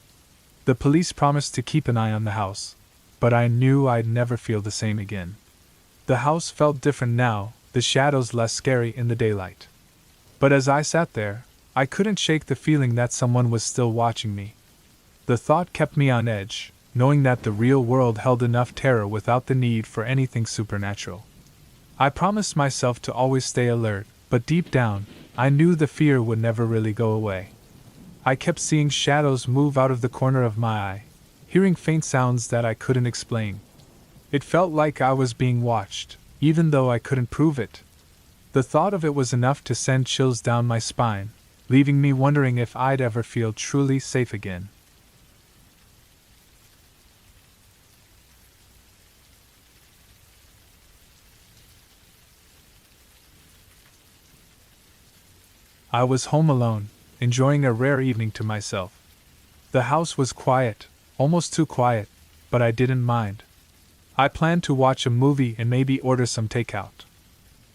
The police promised to keep an eye on the house, but I knew I'd never feel the same again. The house felt different now, the shadows less scary in the daylight. But as I sat there, I couldn't shake the feeling that someone was still watching me. The thought kept me on edge, knowing that the real world held enough terror without the need for anything supernatural. I promised myself to always stay alert, but deep down, I knew the fear would never really go away. I kept seeing shadows move out of the corner of my eye, hearing faint sounds that I couldn't explain. It felt like I was being watched, even though I couldn't prove it. The thought of it was enough to send chills down my spine, leaving me wondering if I'd ever feel truly safe again. I was home alone, enjoying a rare evening to myself. The house was quiet, almost too quiet, but I didn't mind. I planned to watch a movie and maybe order some takeout.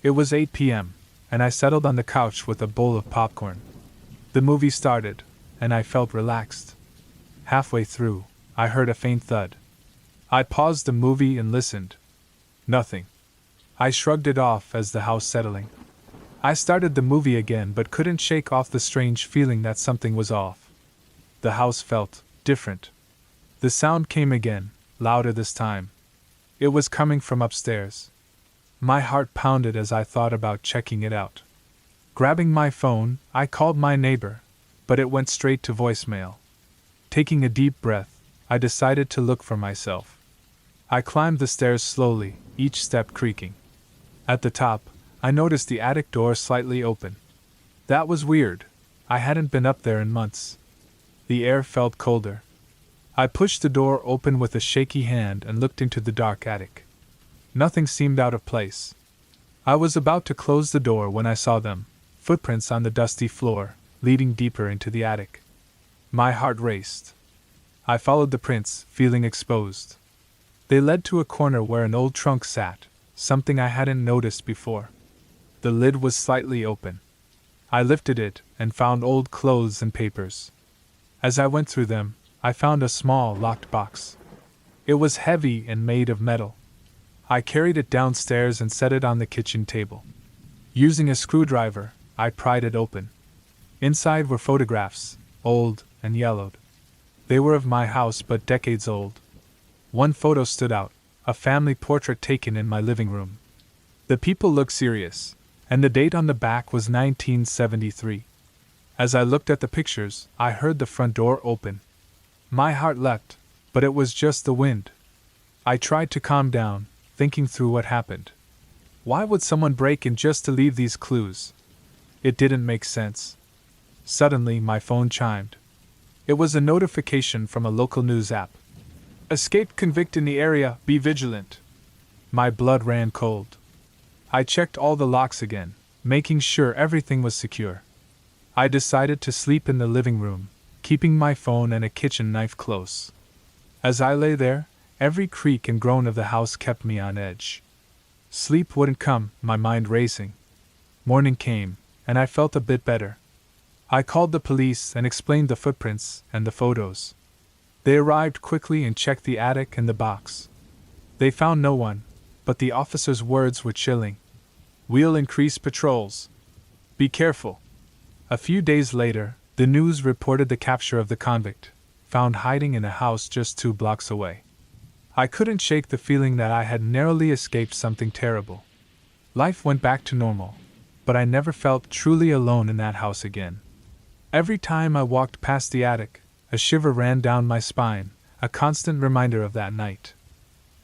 It was 8 p.m., and I settled on the couch with a bowl of popcorn. The movie started, and I felt relaxed. Halfway through, I heard a faint thud. I paused the movie and listened. Nothing. I shrugged it off as the house settling. I started the movie again but couldn't shake off the strange feeling that something was off. The house felt different. The sound came again, louder this time. It was coming from upstairs. My heart pounded as I thought about checking it out. Grabbing my phone, I called my neighbor, but it went straight to voicemail. Taking a deep breath, I decided to look for myself. I climbed the stairs slowly, each step creaking. At the top, I noticed the attic door slightly open. That was weird. I hadn't been up there in months. The air felt colder. I pushed the door open with a shaky hand and looked into the dark attic. Nothing seemed out of place. I was about to close the door when I saw them, footprints on the dusty floor, leading deeper into the attic. My heart raced. I followed the prints, feeling exposed. They led to a corner where an old trunk sat, something I hadn't noticed before. The lid was slightly open. I lifted it and found old clothes and papers. As I went through them, I found a small, locked box. It was heavy and made of metal. I carried it downstairs and set it on the kitchen table. Using a screwdriver, I pried it open. Inside were photographs, old and yellowed. They were of my house but decades old. One photo stood out, a family portrait taken in my living room. The people looked serious, and the date on the back was 1973. As I looked at the pictures, I heard the front door open. My heart leapt, but it was just the wind. I tried to calm down, thinking through what happened. Why would someone break in just to leave these clues? It didn't make sense. Suddenly, my phone chimed. It was a notification from a local news app. Escaped convict in the area, be vigilant. My blood ran cold. I checked all the locks again, making sure everything was secure. I decided to sleep in the living room, keeping my phone and a kitchen knife close. As I lay there, every creak and groan of the house kept me on edge. Sleep wouldn't come, my mind racing. Morning came, and I felt a bit better. I called the police and explained the footprints and the photos. They arrived quickly and checked the attic and the box. They found no one, but the officer's words were chilling. We'll increase patrols. Be careful. A few days later, the news reported the capture of the convict, found hiding in a house just 2 blocks away. I couldn't shake the feeling that I had narrowly escaped something terrible. Life went back to normal, but I never felt truly alone in that house again. Every time I walked past the attic, a shiver ran down my spine, a constant reminder of that night.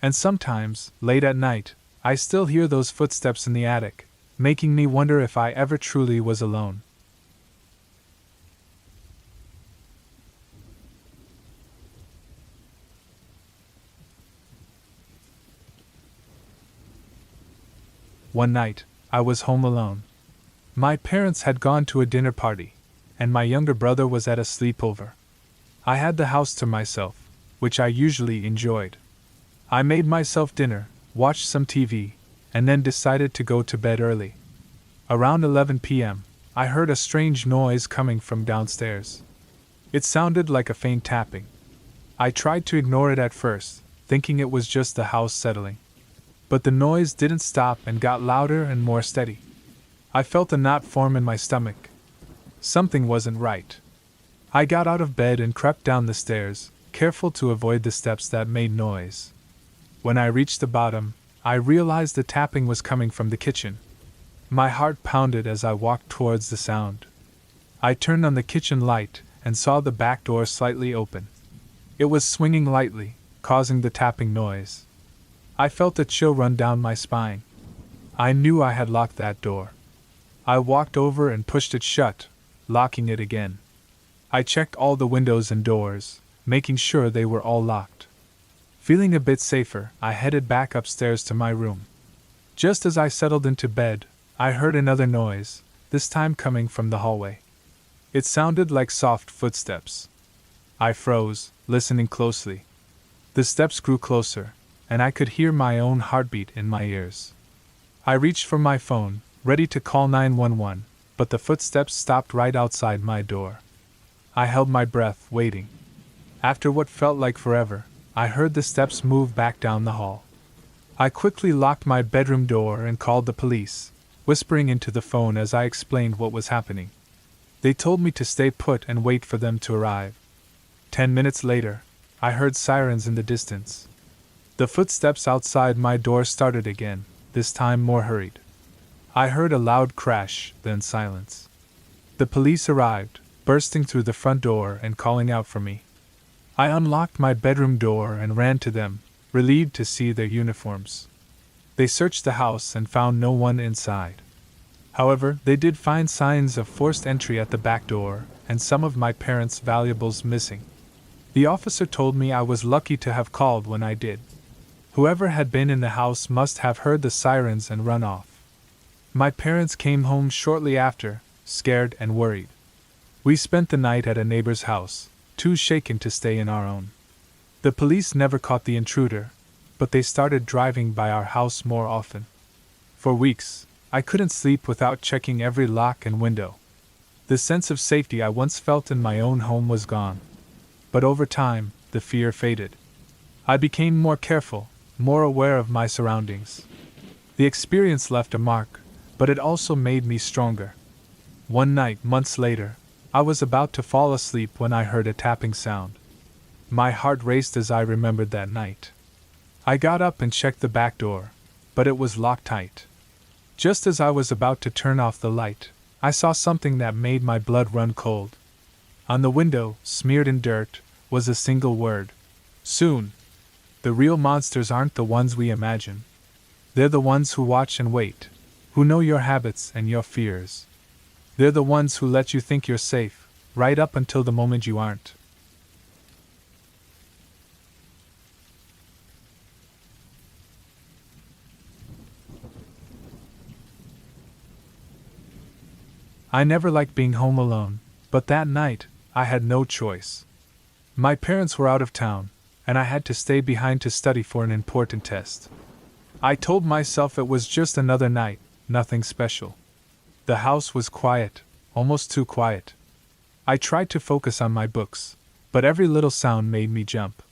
And sometimes, late at night, I still hear those footsteps in the attic, making me wonder if I ever truly was alone. One night, I was home alone. My parents had gone to a dinner party, and my younger brother was at a sleepover. I had the house to myself, which I usually enjoyed. I made myself dinner, watched some TV, and then decided to go to bed early. Around 11 p.m., I heard a strange noise coming from downstairs. It sounded like a faint tapping. I tried to ignore it at first, thinking it was just the house settling. But the noise didn't stop and got louder and more steady. I felt a knot form in my stomach. Something wasn't right. I got out of bed and crept down the stairs, careful to avoid the steps that made noise. When I reached the bottom, I realized the tapping was coming from the kitchen. My heart pounded as I walked towards the sound. I turned on the kitchen light and saw the back door slightly open. It was swinging lightly, causing the tapping noise. I felt a chill run down my spine. I knew I had locked that door. I walked over and pushed it shut, locking it again. I checked all the windows and doors, making sure they were all locked. Feeling a bit safer, I headed back upstairs to my room. Just as I settled into bed, I heard another noise, this time coming from the hallway. It sounded like soft footsteps. I froze, listening closely. The steps grew closer, and I could hear my own heartbeat in my ears. I reached for my phone, ready to call 911, but the footsteps stopped right outside my door. I held my breath, waiting. After what felt like forever, I heard the steps move back down the hall. I quickly locked my bedroom door and called the police, whispering into the phone as I explained what was happening. They told me to stay put and wait for them to arrive. 10 minutes later, I heard sirens in the distance. The footsteps outside my door started again, this time more hurried. I heard a loud crash, then silence. The police arrived, bursting through the front door and calling out for me. I unlocked my bedroom door and ran to them, relieved to see their uniforms. They searched the house and found no one inside. However, they did find signs of forced entry at the back door and some of my parents' valuables missing. The officer told me I was lucky to have called when I did. Whoever had been in the house must have heard the sirens and run off. My parents came home shortly after, scared and worried. We spent the night at a neighbor's house, too shaken to stay in our own. The police never caught the intruder, but they started driving by our house more often. For weeks, I couldn't sleep without checking every lock and window. The sense of safety I once felt in my own home was gone. But over time, the fear faded. I became more careful, more aware of my surroundings. The experience left a mark, but it also made me stronger. One night, months later, I was about to fall asleep when I heard a tapping sound. My heart raced as I remembered that night. I got up and checked the back door, but it was locked tight. Just as I was about to turn off the light, I saw something that made my blood run cold. On the window, smeared in dirt, was a single word: soon. The real monsters aren't the ones we imagine. They're the ones who watch and wait, who know your habits and your fears. They're the ones who let you think you're safe, right up until the moment you aren't. I never liked being home alone, but that night, I had no choice. My parents were out of town, and I had to stay behind to study for an important test. I told myself it was just another night, nothing special. The house was quiet, almost too quiet. I tried to focus on my books, but every little sound made me jump.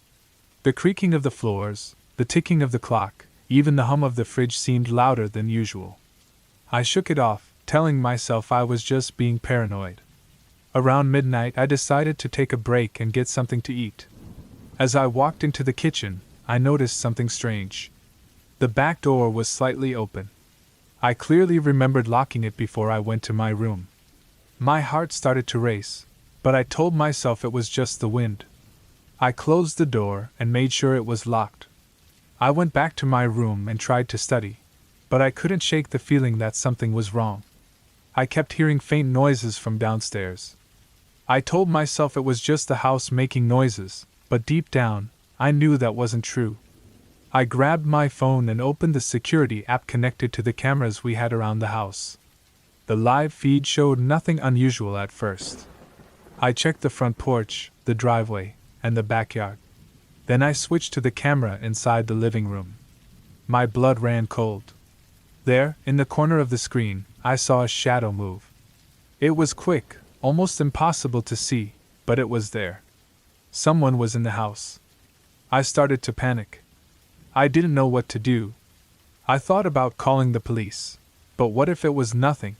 The creaking of the floors, the ticking of the clock, even the hum of the fridge seemed louder than usual. I shook it off, telling myself I was just being paranoid. Around midnight, I decided to take a break and get something to eat. As I walked into the kitchen, I noticed something strange. The back door was slightly open. I clearly remembered locking it before I went to my room. My heart started to race, but I told myself it was just the wind. I closed the door and made sure it was locked. I went back to my room and tried to study, but I couldn't shake the feeling that something was wrong. I kept hearing faint noises from downstairs. I told myself it was just the house making noises, but deep down, I knew that wasn't true. I grabbed my phone and opened the security app connected to the cameras we had around the house. The live feed showed nothing unusual at first. I checked the front porch, the driveway, and the backyard. Then I switched to the camera inside the living room. My blood ran cold. There, in the corner of the screen, I saw a shadow move. It was quick, almost impossible to see, but it was there. Someone was in the house. I started to panic. I didn't know what to do. I thought about calling the police. But what if it was nothing?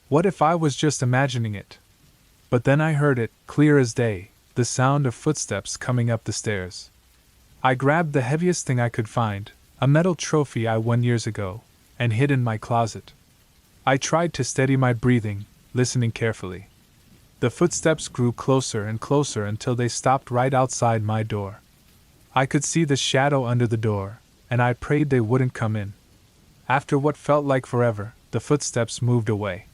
What if I was just imagining it? But then I heard it, clear as day, the sound of footsteps coming up the stairs. I grabbed the heaviest thing I could find, a metal trophy I won years ago, and hid in my closet. I tried to steady my breathing, listening carefully. The footsteps grew closer and closer until they stopped right outside my door. I could see the shadow under the door, and I prayed they wouldn't come in. After what felt like forever, the footsteps moved away.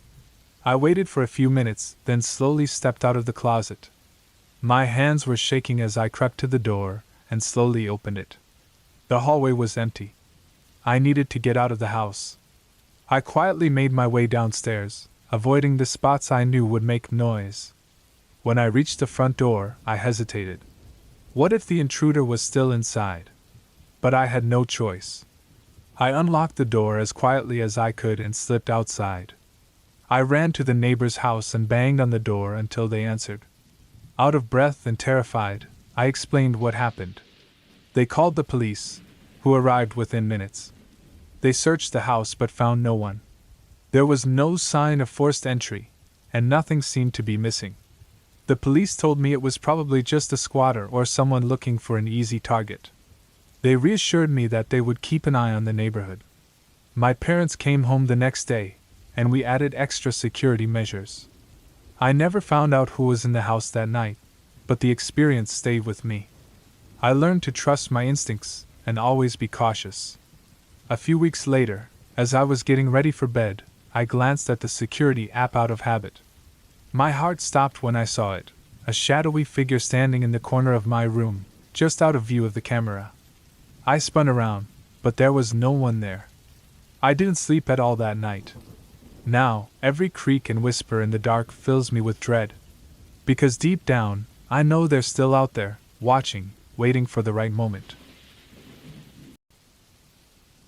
I waited for a few minutes, then slowly stepped out of the closet. My hands were shaking as I crept to the door and slowly opened it. The hallway was empty. I needed to get out of the house. I quietly made my way downstairs, avoiding the spots I knew would make noise. When I reached the front door, I hesitated. What if the intruder was still inside? But I had no choice. I unlocked the door as quietly as I could and slipped outside. I ran to the neighbor's house and banged on the door until they answered. Out of breath and terrified, I explained what happened. They called the police, who arrived within minutes. They searched the house but found no one. There was no sign of forced entry, and nothing seemed to be missing. The police told me it was probably just a squatter or someone looking for an easy target. They reassured me that they would keep an eye on the neighborhood. My parents came home the next day, and we added extra security measures. I never found out who was in the house that night, but the experience stayed with me. I learned to trust my instincts and always be cautious. A few weeks later, as I was getting ready for bed, I glanced at the security app out of habit. My heart stopped when I saw it, a shadowy figure standing in the corner of my room, just out of view of the camera. I spun around, but there was no one there. I didn't sleep at all that night. Now, every creak and whisper in the dark fills me with dread. Because deep down, I know they're still out there, watching, waiting for the right moment.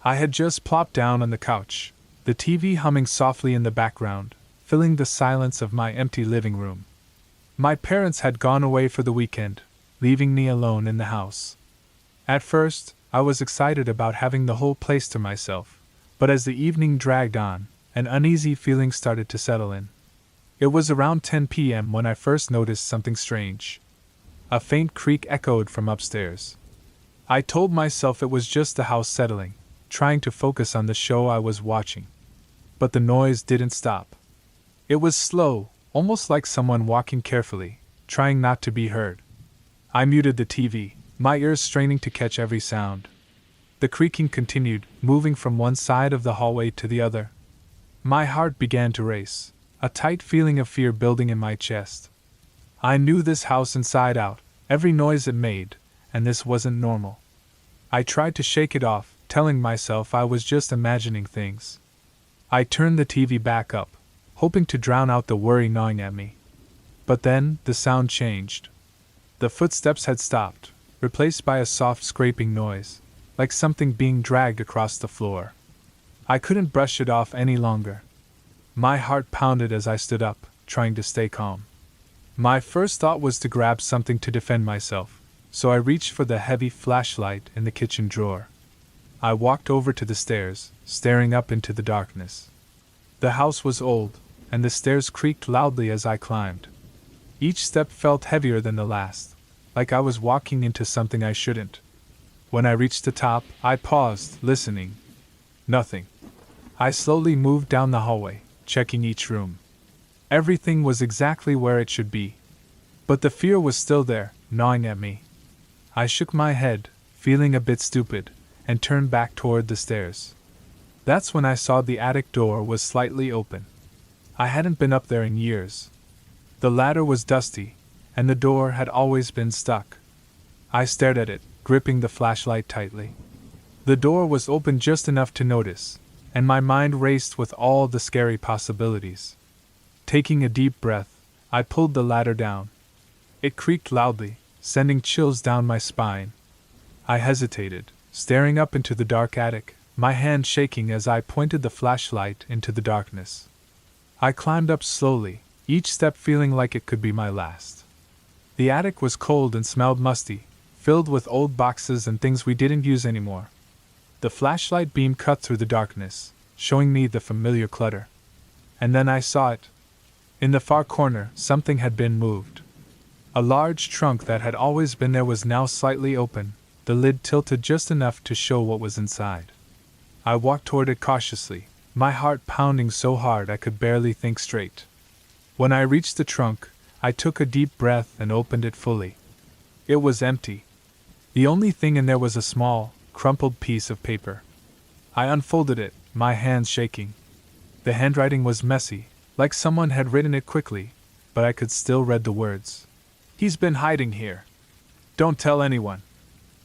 I had just plopped down on the couch, the TV humming softly in the background, filling the silence of my empty living room. My parents had gone away for the weekend, leaving me alone in the house. At first, I was excited about having the whole place to myself, but as the evening dragged on, an uneasy feeling started to settle in. It was around 10 p.m. when I first noticed something strange. A faint creak echoed from upstairs. I told myself it was just the house settling, trying to focus on the show I was watching. But the noise didn't stop. It was slow, almost like someone walking carefully, trying not to be heard. I muted the TV, my ears straining to catch every sound. The creaking continued, moving from one side of the hallway to the other. My heart began to race, a tight feeling of fear building in my chest. I knew this house inside out, every noise it made, and this wasn't normal. I tried to shake it off, telling myself I was just imagining things. I turned the TV back up, hoping to drown out the worry gnawing at me. But then, the sound changed. The footsteps had stopped, replaced by a soft scraping noise, like something being dragged across the floor. I couldn't brush it off any longer. My heart pounded as I stood up, trying to stay calm. My first thought was to grab something to defend myself, so I reached for the heavy flashlight in the kitchen drawer. I walked over to the stairs, staring up into the darkness. The house was old, and the stairs creaked loudly as I climbed. Each step felt heavier than the last, like I was walking into something I shouldn't. When I reached the top, I paused, listening. Nothing. I slowly moved down the hallway, checking each room. Everything was exactly where it should be. But the fear was still there, gnawing at me. I shook my head, feeling a bit stupid, and turned back toward the stairs. That's when I saw the attic door was slightly open. I hadn't been up there in years. The ladder was dusty, and the door had always been stuck. I stared at it, gripping the flashlight tightly. The door was open just enough to notice, and my mind raced with all the scary possibilities. Taking a deep breath, I pulled the ladder down. It creaked loudly, sending chills down my spine. I hesitated, staring up into the dark attic, my hand shaking as I pointed the flashlight into the darkness. I climbed up slowly, each step feeling like it could be my last. The attic was cold and smelled musty, filled with old boxes and things we didn't use anymore. The flashlight beam cut through the darkness, showing me the familiar clutter. And then I saw it. In the far corner, something had been moved. A large trunk that had always been there was now slightly open, the lid tilted just enough to show what was inside. I walked toward it cautiously, my heart pounding so hard I could barely think straight. When I reached the trunk, I took a deep breath and opened it fully. It was empty. The only thing in there was a small, crumpled piece of paper. I unfolded it, my hands shaking. The handwriting was messy, like someone had written it quickly, but I could still read the words. "He's been hiding here. Don't tell anyone."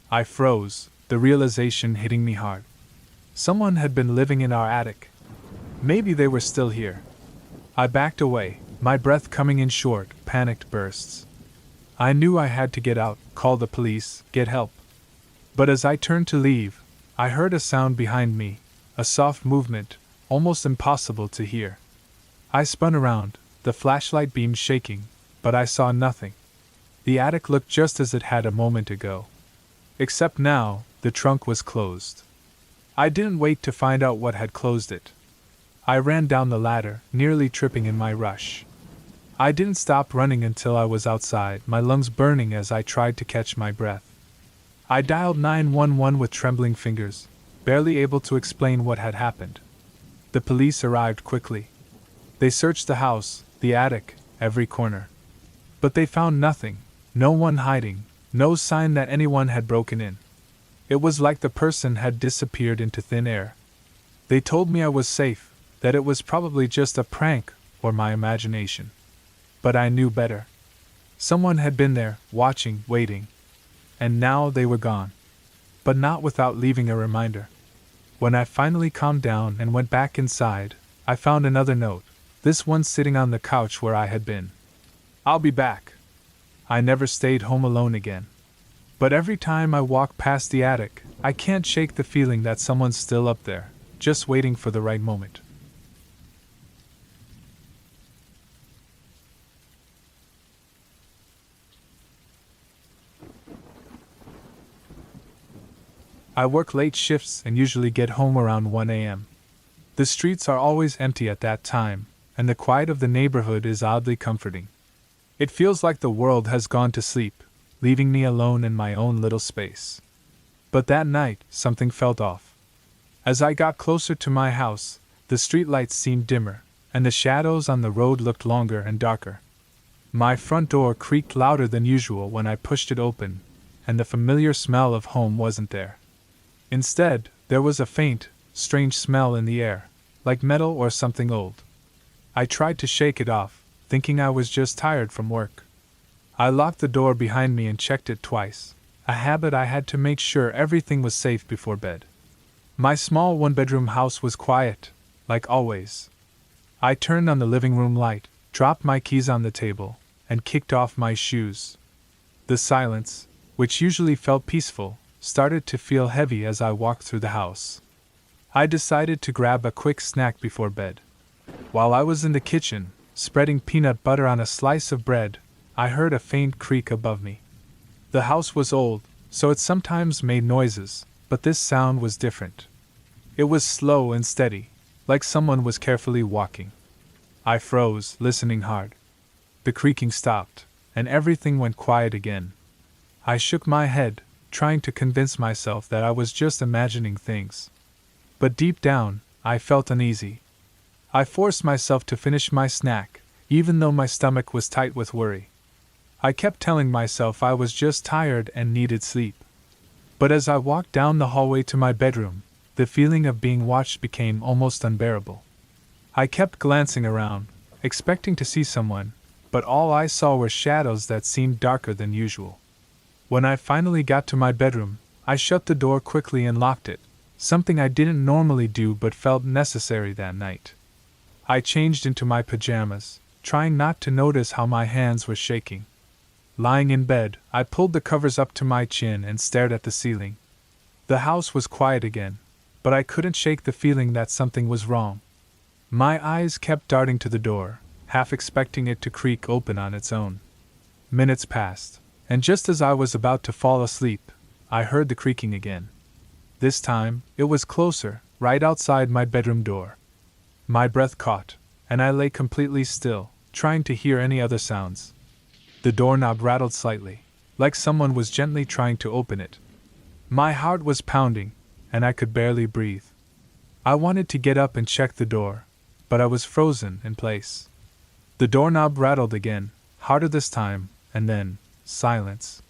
I froze, the realization hitting me hard. Someone had been living in our attic. Maybe they were still here. I backed away, my breath coming in short, panicked bursts. I knew I had to get out, call the police, get help. But as I turned to leave, I heard a sound behind me, a soft movement, almost impossible to hear. I spun around, the flashlight beam shaking, but I saw nothing. The attic looked just as it had a moment ago. Except now, the trunk was closed. I didn't wait to find out what had closed it. I ran down the ladder, nearly tripping in my rush. I didn't stop running until I was outside, my lungs burning as I tried to catch my breath. I dialed 911 with trembling fingers, barely able to explain what had happened. The police arrived quickly. They searched the house, the attic, every corner. But they found nothing, no one hiding, no sign that anyone had broken in. It was like the person had disappeared into thin air. They told me I was safe, that it was probably just a prank or my imagination. But I knew better. Someone had been there, watching, waiting. And now they were gone. But not without leaving a reminder. When I finally calmed down and went back inside, I found another note, this one sitting on the couch where I had been. I'll be back. I never stayed home alone again. But every time I walk past the attic, I can't shake the feeling that someone's still up there, just waiting for the right moment. I work late shifts and usually get home around 1 a.m. The streets are always empty at that time, and the quiet of the neighborhood is oddly comforting. It feels like the world has gone to sleep, leaving me alone in my own little space. But that night, something felt off. As I got closer to my house, the streetlights seemed dimmer, and the shadows on the road looked longer and darker. My front door creaked louder than usual when I pushed it open, and the familiar smell of home wasn't there. Instead, there was a faint, strange smell in the air, like metal or something old. I tried to shake it off, thinking I was just tired from work. I locked the door behind me and checked it twice, a habit I had to make sure everything was safe before bed. My small one-bedroom house was quiet, like always. I turned on the living room light, dropped my keys on the table, and kicked off my shoes. The silence, which usually felt peaceful, started to feel heavy as I walked through the house. I decided to grab a quick snack before bed. While I was in the kitchen, spreading peanut butter on a slice of bread, I heard a faint creak above me. The house was old, so it sometimes made noises, but this sound was different. It was slow and steady, like someone was carefully walking. I froze, listening hard. The creaking stopped, and everything went quiet again. I shook my head, trying to convince myself that I was just imagining things. But deep down, I felt uneasy. I forced myself to finish my snack, even though my stomach was tight with worry. I kept telling myself I was just tired and needed sleep. But as I walked down the hallway to my bedroom, the feeling of being watched became almost unbearable. I kept glancing around, expecting to see someone, but all I saw were shadows that seemed darker than usual. When I finally got to my bedroom, I shut the door quickly and locked it, something I didn't normally do but felt necessary that night. I changed into my pajamas, trying not to notice how my hands were shaking. Lying in bed, I pulled the covers up to my chin and stared at the ceiling. The house was quiet again, but I couldn't shake the feeling that something was wrong. My eyes kept darting to the door, half expecting it to creak open on its own. Minutes passed, and just as I was about to fall asleep, I heard the creaking again. This time, it was closer, right outside my bedroom door. My breath caught, and I lay completely still, trying to hear any other sounds. The doorknob rattled slightly, like someone was gently trying to open it. My heart was pounding, and I could barely breathe. I wanted to get up and check the door, but I was frozen in place. The doorknob rattled again, harder this time, and then, silence.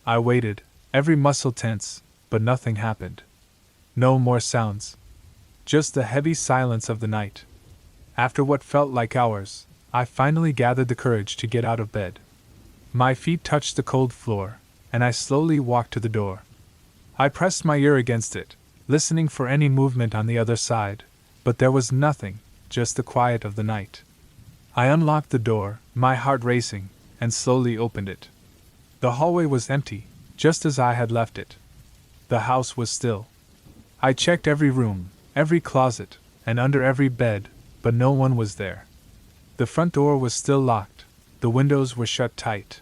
I waited, every muscle tense, but nothing happened. No more sounds. Just the heavy silence of the night. After what felt like hours, I finally gathered the courage to get out of bed. My feet touched the cold floor, and I slowly walked to the door. I pressed my ear against it, listening for any movement on the other side, but there was nothing, just the quiet of the night. I unlocked the door, my heart racing, and slowly opened it. The hallway was empty, just as I had left it. The house was still. I checked every room, every closet, and under every bed, but no one was there. The front door was still locked, the windows were shut tight.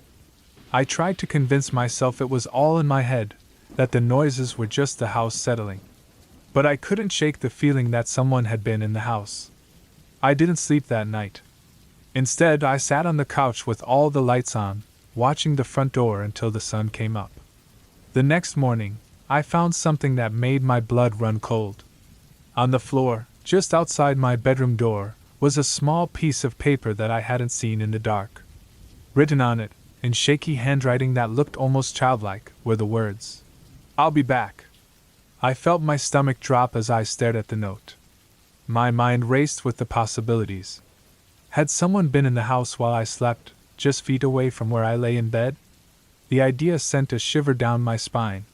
I tried to convince myself it was all in my head, that the noises were just the house settling. But I couldn't shake the feeling that someone had been in the house. I didn't sleep that night. Instead, I sat on the couch with all the lights on, watching the front door until the sun came up. The next morning, I found something that made my blood run cold. On the floor, just outside my bedroom door, was a small piece of paper that I hadn't seen in the dark. Written on it, in shaky handwriting that looked almost childlike, were the words, "I'll be back." I felt my stomach drop as I stared at the note. My mind raced with the possibilities. Had someone been in the house while I slept, just feet away from where I lay in bed? The idea sent a shiver down my spine.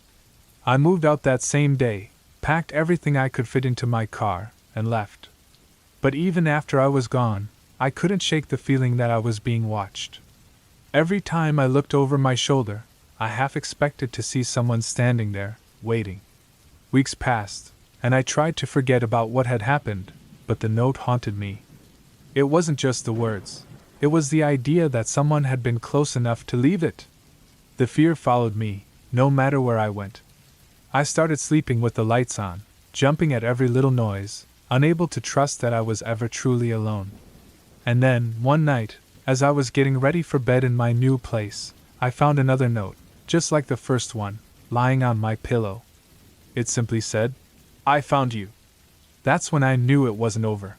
I moved out that same day, packed everything I could fit into my car, and left. But even after I was gone, I couldn't shake the feeling that I was being watched. Every time I looked over my shoulder, I half expected to see someone standing there, waiting. Weeks passed, and I tried to forget about what had happened, but the note haunted me. It wasn't just the words, it was the idea that someone had been close enough to leave it. The fear followed me, no matter where I went. I started sleeping with the lights on, jumping at every little noise, unable to trust that I was ever truly alone. And then, one night, as I was getting ready for bed in my new place, I found another note, just like the first one, lying on my pillow. It simply said, "I found you." That's when I knew it wasn't over.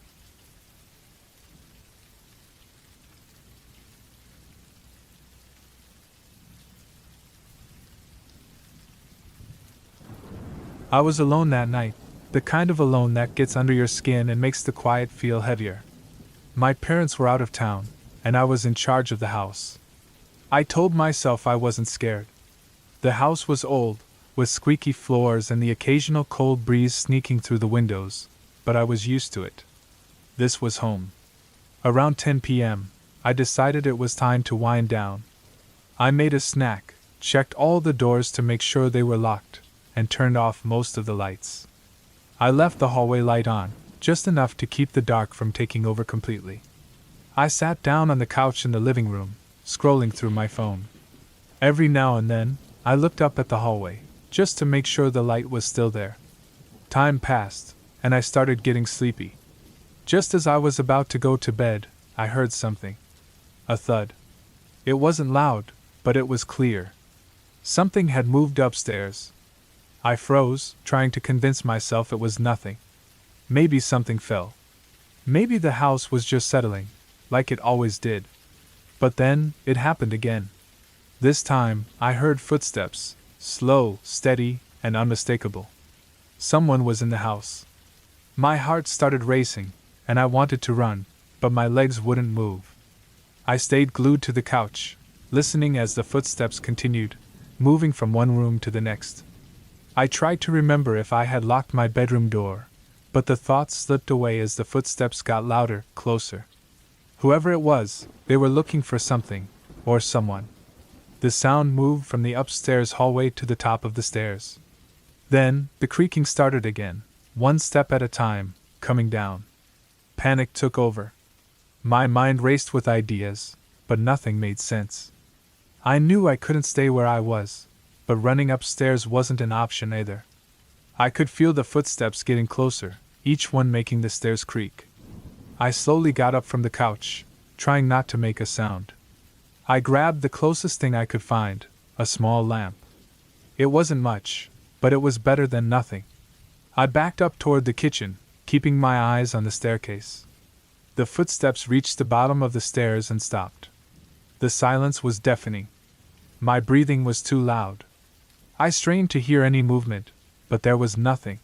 I was alone that night, the kind of alone that gets under your skin and makes the quiet feel heavier. My parents were out of town, and I was in charge of the house. I told myself I wasn't scared. The house was old, with squeaky floors and the occasional cold breeze sneaking through the windows, but I was used to it. This was home. Around 10 p.m., I decided it was time to wind down. I made a snack, checked all the doors to make sure they were locked, and turned off most of the lights. I left the hallway light on, just enough to keep the dark from taking over completely. I sat down on the couch in the living room, scrolling through my phone. Every now and then, I looked up at the hallway, just to make sure the light was still there. Time passed, and I started getting sleepy. Just as I was about to go to bed, I heard something. A thud. It wasn't loud, but it was clear. Something had moved upstairs. I froze, trying to convince myself it was nothing. Maybe something fell. Maybe the house was just settling, like it always did. But then, it happened again. This time, I heard footsteps, slow, steady, and unmistakable. Someone was in the house. My heart started racing, and I wanted to run, but my legs wouldn't move. I stayed glued to the couch, listening as the footsteps continued, moving from one room to the next. I tried to remember if I had locked my bedroom door, but the thoughts slipped away as the footsteps got louder, closer. Whoever it was, they were looking for something, or someone. The sound moved from the upstairs hallway to the top of the stairs. Then, the creaking started again, one step at a time, coming down. Panic took over. My mind raced with ideas, but nothing made sense. I knew I couldn't stay where I was, but running upstairs wasn't an option either. I could feel the footsteps getting closer, each one making the stairs creak. I slowly got up from the couch, trying not to make a sound. I grabbed the closest thing I could find, a small lamp. It wasn't much, but it was better than nothing. I backed up toward the kitchen, keeping my eyes on the staircase. The footsteps reached the bottom of the stairs and stopped. The silence was deafening. My breathing was too loud. I strained to hear any movement, but there was nothing.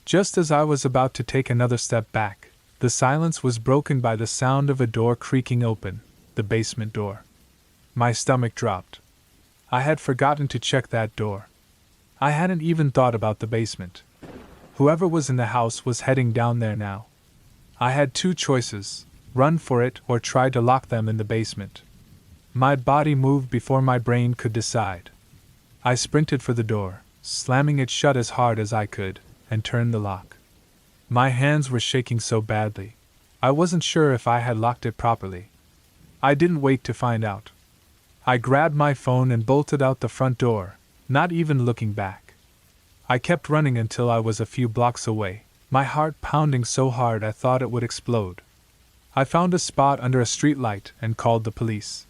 Just as I was about to take another step back, the silence was broken by the sound of a door creaking open, the basement door. My stomach dropped. I had forgotten to check that door. I hadn't even thought about the basement. Whoever was in the house was heading down there now. I had two choices, run for it or try to lock them in the basement. My body moved before my brain could decide. I sprinted for the door, slamming it shut as hard as I could, and turned the lock. My hands were shaking so badly, I wasn't sure if I had locked it properly. I didn't wait to find out. I grabbed my phone and bolted out the front door, not even looking back. I kept running until I was a few blocks away, my heart pounding so hard I thought it would explode. I found a spot under a streetlight and called the police.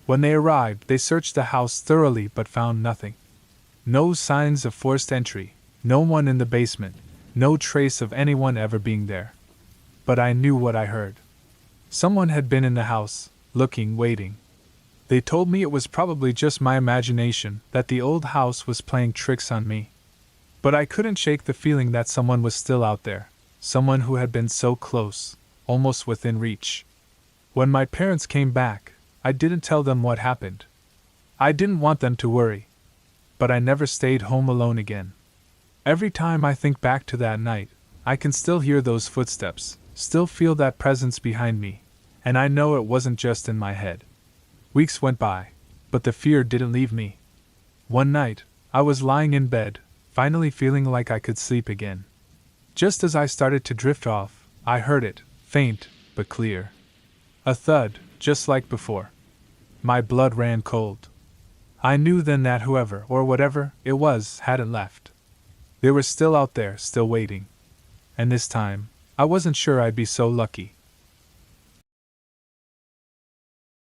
When they arrived, they searched the house thoroughly but found nothing. No signs of forced entry, no one in the basement, no trace of anyone ever being there. But I knew what I heard. Someone had been in the house, looking, waiting. They told me it was probably just my imagination, that the old house was playing tricks on me. But I couldn't shake the feeling that someone was still out there, someone who had been so close, almost within reach. When my parents came back, I didn't tell them what happened. I didn't want them to worry. But I never stayed home alone again. Every time I think back to that night, I can still hear those footsteps, still feel that presence behind me, and I know it wasn't just in my head. Weeks went by, but the fear didn't leave me. One night, I was lying in bed, finally feeling like I could sleep again. Just as I started to drift off, I heard it, faint but clear. A thud, just like before. My blood ran cold. I knew then that whoever, or whatever it was, hadn't left. They were still out there, still waiting. And this time, I wasn't sure I'd be so lucky.